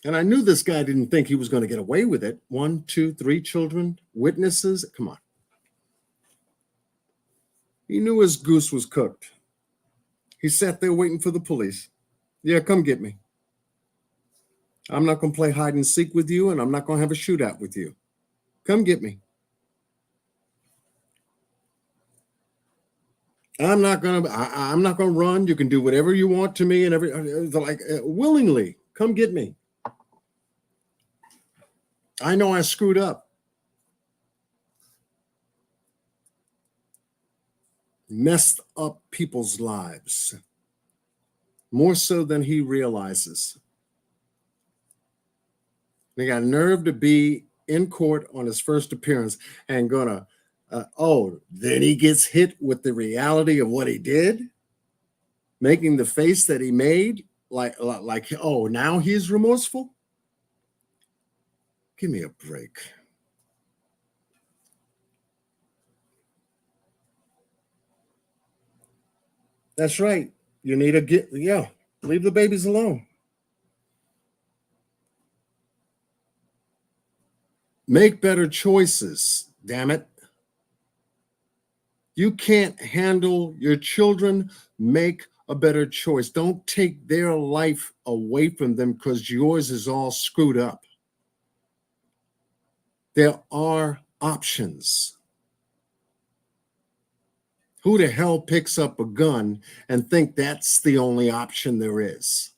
And I knew this guy didn't think he was going to get away with it. 1, 2, 3 children, witnesses. Come on. He knew his goose was cooked. He sat there waiting for the police. Yeah, come get me. I'm not going to play hide and seek with you, and I'm not going to have a shootout with you. Come get me. I'm not going to run. You can do whatever you want to me and willingly. Come get me. I know I screwed up. Messed up people's lives. More so than he realizes. They got nerve to be in court on his first appearance and gonna, then he gets hit with the reality of what he did, making the face that he made like, now he's remorseful? Give me a break. That's right. You need to leave the babies alone. Make better choices, damn it. You can't handle your children, make a better choice. Don't take their life away from them because yours is all screwed up. There are options. Who the hell picks up a gun and think that's the only option there is?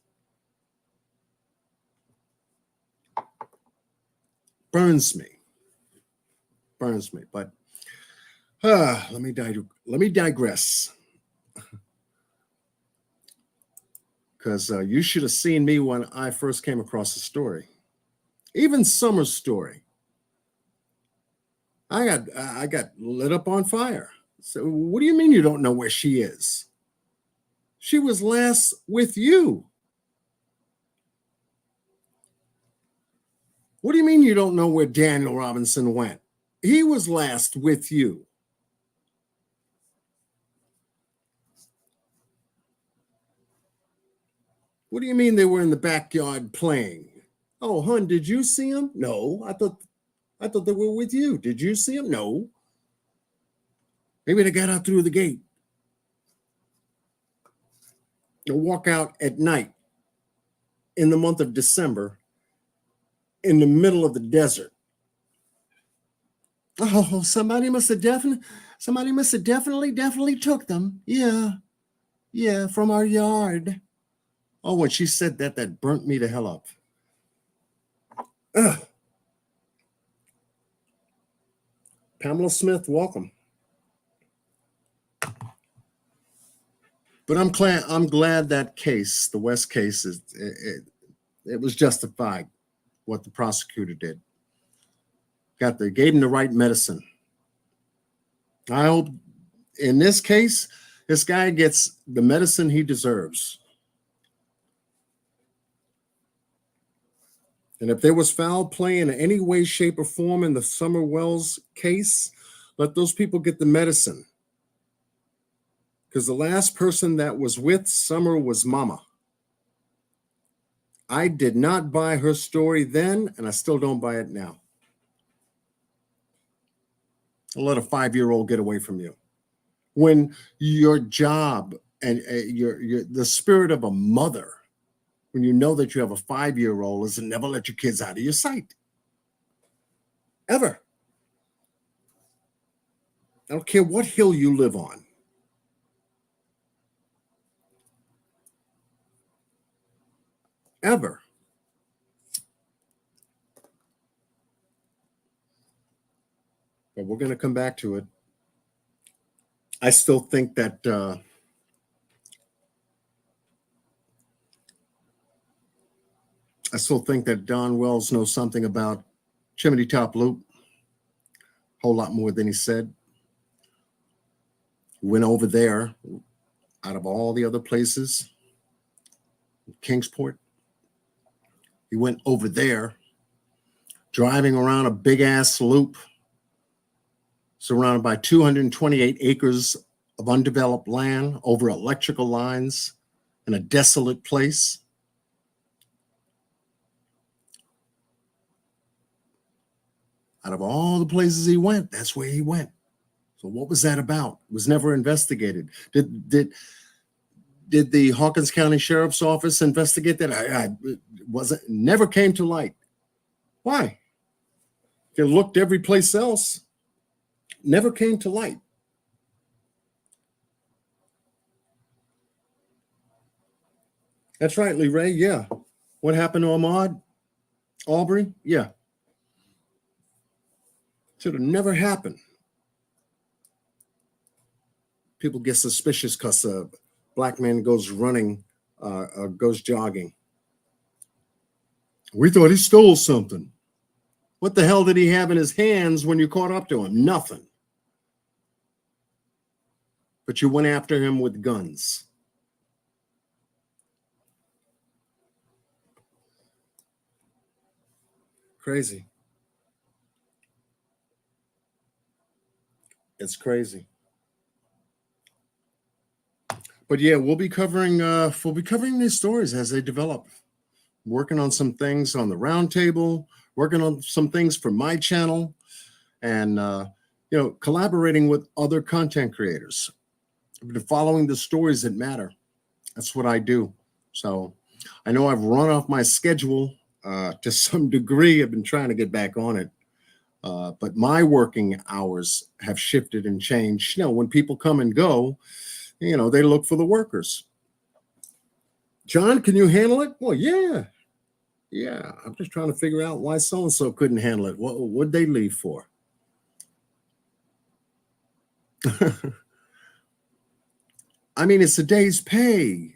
Burns me. But let me digress. Because you should have seen me when I first came across the story. Even Summer's story. I got lit up on fire. So what do you mean you don't know where she is? She was last with you. What do you mean you don't know where Daniel Robinson went? He was last with you. What do you mean they were in the backyard playing? Oh, hon, did you see him? No, I thought they were with you. Did you see him? No. Maybe they got out through the gate. They'll walk out at night in the month of December in the middle of the desert. Oh, somebody must have definitely took them. Yeah, from our yard. Oh, when she said that burnt me to hell up. Ugh. Pamela Smith, welcome. But I'm glad that case, the West case, it was justified what the prosecutor did. Gave him the right medicine. I hope in this case, this guy gets the medicine he deserves. And if there was foul play in any way, shape, or form in the Summer Wells case, let those people get the medicine. Because the last person that was with Summer was Mama. I did not buy her story then, and I still don't buy it now. I'll let a 5-year-old get away from you. When your job and the spirit of a mother, when you know that you have a 5-year-old, is to never let your kids out of your sight. Ever. I don't care what hill you live on. Ever. but we're going to come back to it. I still think that Don Wells knows something about Chimney Top Loop. A whole lot more than he said. Went over there out of all the other places. Kingsport. He went over there, driving around a big ass loop, surrounded by 228 acres of undeveloped land, over electrical lines, in a desolate place. Out of all the places he went, that's where he went. So what was that about? It was never investigated. Did the Hawkins County Sheriff's Office investigate that? Never came to light. Why? They looked every place else. Never came to light. That's right, Lee Ray. Yeah. What happened to Ahmaud Arbery? Yeah. Should have never happened. People get suspicious because a black man goes running, goes jogging. We thought he stole something. What the hell did he have in his hands when you caught up to him? Nothing. But you went after him with guns. Crazy. It's crazy. But yeah, we'll be covering these stories as they develop. Working on some things on the roundtable, working on some things for my channel, and collaborating with other content creators. Following the stories that matter. That's what I do. So I know I've run off my schedule to some degree. I've been trying to get back on it. But my working hours have shifted and changed. When people come and go, they look for the workers. John, can you handle it? Well, yeah. Yeah, I'm just trying to figure out why so-and-so couldn't handle it. What'd they leave for? I mean, it's a day's pay.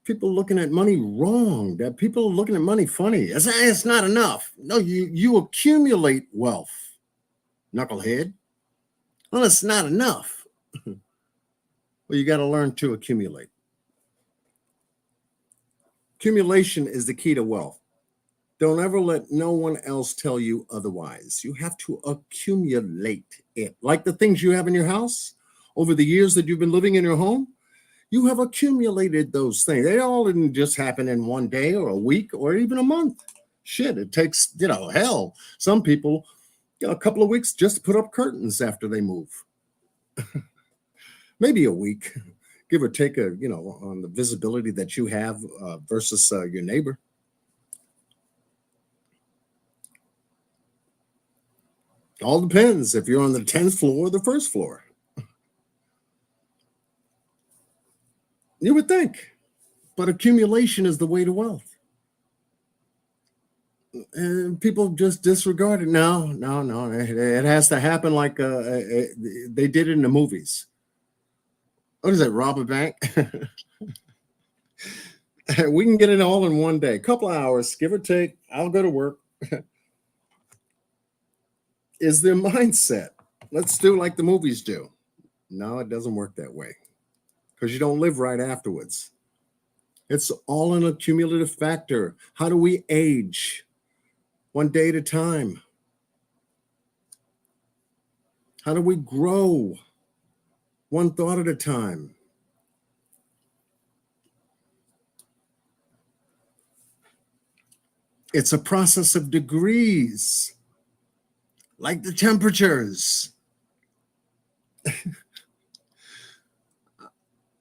People looking at money wrong. That people are looking at money funny. It's not enough. No, you accumulate wealth, knucklehead. Well, it's not enough. Well, you got to learn to accumulate. Accumulation is the key to wealth. Don't ever let no one else tell you otherwise. You have to accumulate it. Like the things you have in your house over the years that you've been living in your home, you have accumulated those things. They all didn't just happen in one day or a week or even a month. Shit, it takes, hell, some people, a couple of weeks just to put up curtains after they move. Maybe a week. Give or take on the visibility that you have versus your neighbor. All depends if you're on the 10th floor or the first floor. You would think, but accumulation is the way to wealth. And people just disregard it. No. It has to happen like they did in the movies. What is it, rob a bank? We can get it all in one day, couple of hours, give or take. I'll go to work. Is their mindset. Let's do like the movies do. No, it doesn't work that way because you don't live right afterwards. It's all an accumulative factor. How do we age? One day at a time. How do we grow? One thought at a time. It's a process of degrees, like the temperatures.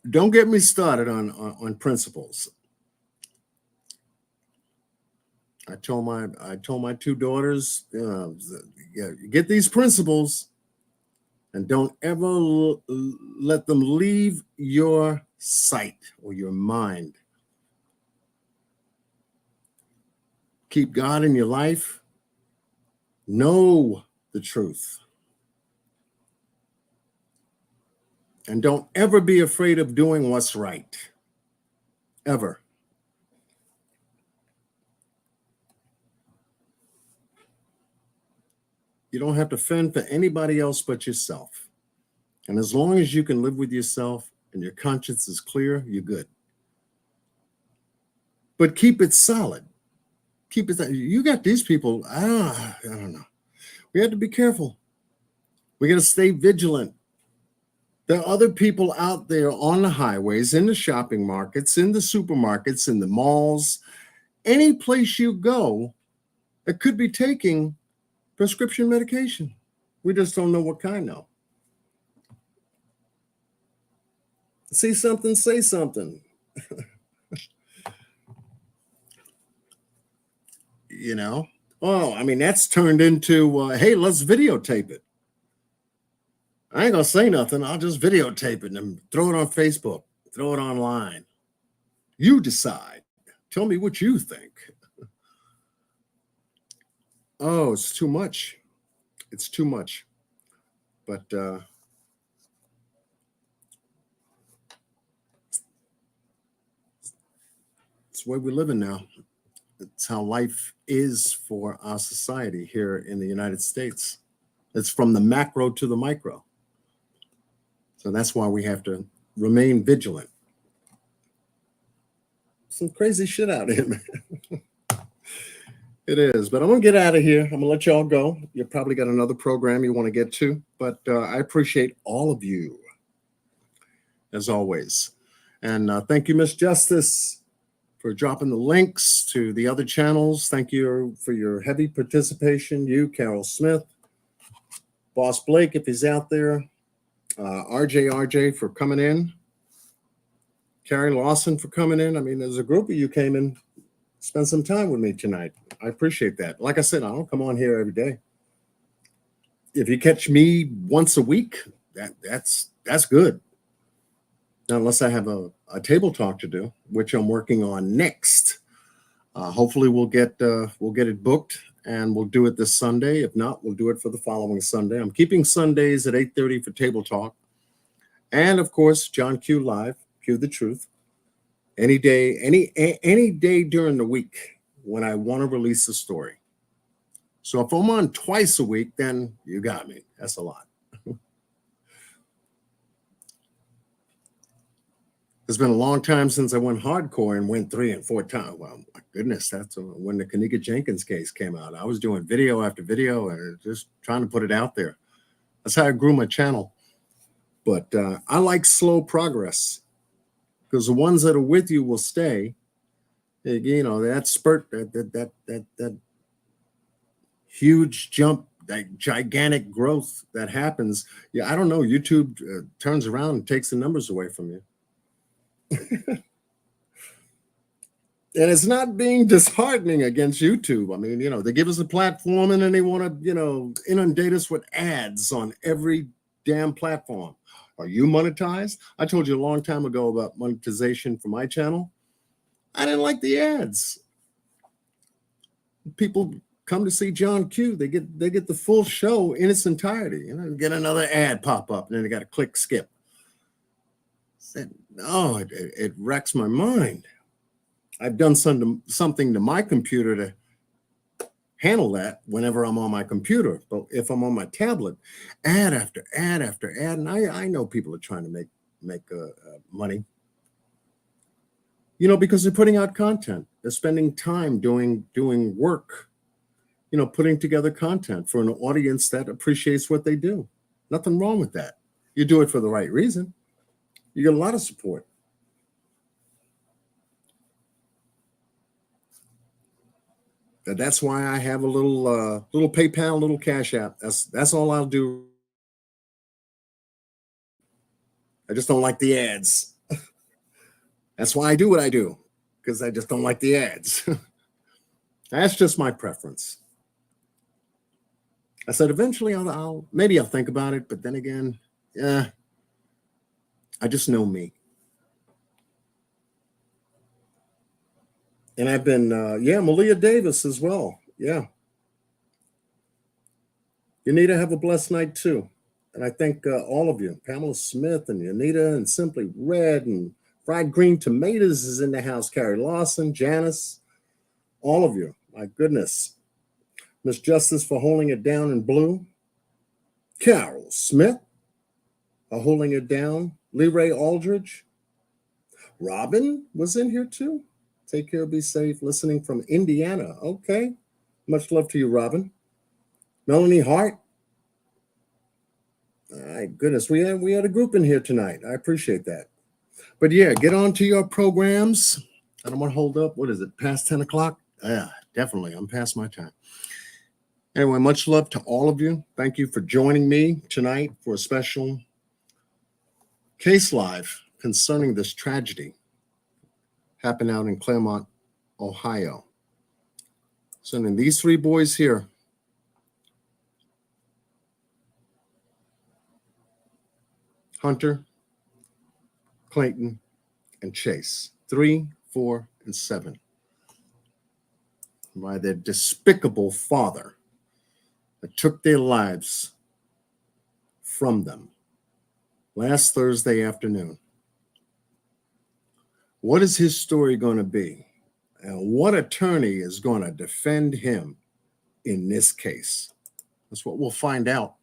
Don't get me started on principles. I told my two daughters, get these principles and don't ever let them leave your sight or your mind. Keep God in your life. Know the truth. And don't ever be afraid of doing what's right. Ever. You don't have to fend for anybody else but yourself. And as long as you can live with yourself and your conscience is clear, you're good. But keep it solid. Keep it. You got these people. I don't know. We have to be careful. We got to stay vigilant. There are other people out there on the highways, in the shopping markets, in the supermarkets, in the malls, any place you go that could be taking prescription medication. We just don't know what kind now. See something, say something. You know? Oh, I mean, that's turned into, hey, let's videotape it. I ain't gonna say nothing. I'll just videotape it and throw it on Facebook, throw it online. You decide. Tell me what you think. Oh, it's too much. It's too much. But it's the way we're living now. It's how life is for our society here in the United States. It's from the macro to the micro. So that's why we have to remain vigilant. Some crazy shit out here, man. It is, but I'm gonna get out of here. I'm gonna let y'all go. You probably got another program you want to get to, but I appreciate all of you, as always. And thank you, Miss Justice, for dropping the links to the other channels. Thank you for your heavy participation. You, Carol Smith, Boss Blake, if he's out there, RJ for coming in, Carrie Lawson for coming in. I mean, there's a group of you came in, spend some time with me tonight. I appreciate that. Like I said, I don't come on here every day. If you catch me once a week, that's good. Now, unless I have a table talk to do, which I'm working on next. Hopefully we'll get it booked and we'll do it this Sunday. If not, we'll do it for the following Sunday. I'm keeping Sundays at 8:30 for table talk. And of course, John Q Live, Q the Truth. Any day, any day during the week when I want to release a story. So if I'm on twice a week, then you got me. That's a lot. It's been a long time since I went hardcore and went 3 and 4 times. Well, my goodness, that's when the Kanika Jenkins case came out. I was doing video after video and just trying to put it out there. That's how I grew my channel. But I like slow progress because the ones that are with you will stay. You know, that spurt, that huge jump, that gigantic growth that happens. Yeah, I don't know. YouTube turns around and takes the numbers away from you. And it's not being disheartening against YouTube. I mean, you know, they give us a platform and then they want to, you know, inundate us with ads on every damn platform. Are you monetized? I told you a long time ago about monetization for my channel. I didn't like the ads. People come to see John Q. They get the full show in its entirety. You know, get another ad pop up and then they got to click skip. Said, no, it wrecks my mind. I've done something to my computer to handle that whenever I'm on my computer. But if I'm on my tablet, ad after ad after ad, and I know people are trying to make money, you know, because they're putting out content. They're spending time doing work, you know, putting together content for an audience that appreciates what they do. Nothing wrong with that. You do it for the right reason. You get a lot of support. That's why I have a little PayPal, little Cash App. That's all I'll do. I just don't like the ads. That's why I do what I do, because I just don't like the ads. That's just my preference. I said eventually I'll think about it, but then again, yeah, I just know me. And I've been, Malia Davis as well. Yeah. You need to have a blessed night too. And I thank all of you, Pamela Smith and Anita and Simply Red and Fried Green Tomatoes is in the house. Carrie Lawson, Janice, all of you. My goodness. Miss Justice for holding it down in blue. Carol Smith for holding it down. Lee Ray Aldridge. Robin was in here too. Take care, be safe. Listening from Indiana. Okay. Much love to you, Robin. Melanie Hart. My goodness, we had a group in here tonight. I appreciate that. But yeah, get on to your programs. I don't want to hold up. What is it, past 10 o'clock? Yeah, definitely. I'm past my time. Anyway, much love to all of you. Thank you for joining me tonight for a special case live concerning this tragedy happened out in Clermont, Ohio. Sending these three boys here. Hunter, Clayton, and Chase. 3, 4, and 7. By their despicable father that took their lives from them last Thursday afternoon. What is his story going to be? And what attorney is going to defend him in this case? That's what we'll find out.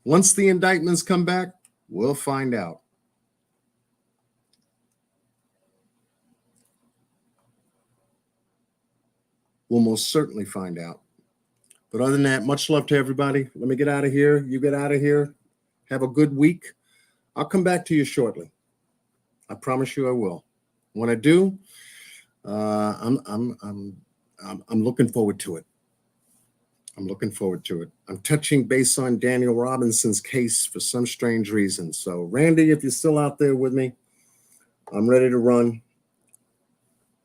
Once the indictments come back, we'll find out. We'll most certainly find out. But other than that, much love to everybody. Let me get out of here. You get out of here. Have a good week. I'll come back to you shortly. I promise you I will. When I do, I'm looking forward to it. I'm looking forward to it. I'm touching base on Daniel Robinson's case for some strange reason. So, Randy, if you're still out there with me, I'm ready to run.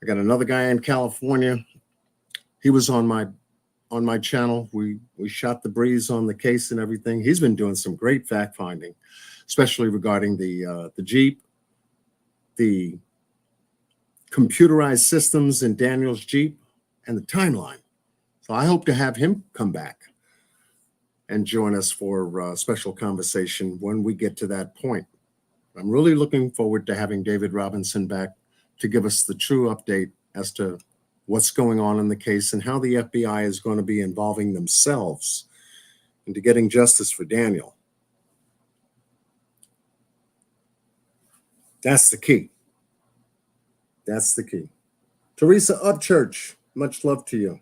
I got another guy in California. He was on my channel. We shot the breeze on the case and everything. He's been doing some great fact finding, especially regarding the Jeep, the computerized systems in Daniel's Jeep, and the timeline. So I hope to have him come back and join us for a special conversation when we get to that point. I'm really looking forward to having David Robinson back to give us the true update as to what's going on in the case and how the FBI is going to be involving themselves into getting justice for Daniel. That's the key. That's the key. Teresa Upchurch, much love to you.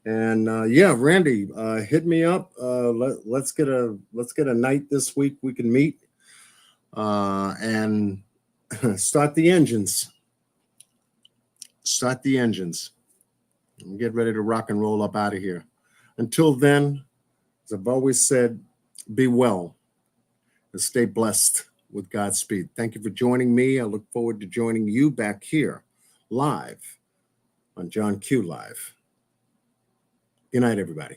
And yeah, Randy, hit me up. Let's get a night this week we can meet and start the engines. Start the engines. And get ready to rock and roll up out of here. Until then, as I've always said, be well and stay blessed with Godspeed. Thank you for joining me. I look forward to joining you back here live on John Q Live. Good night, everybody.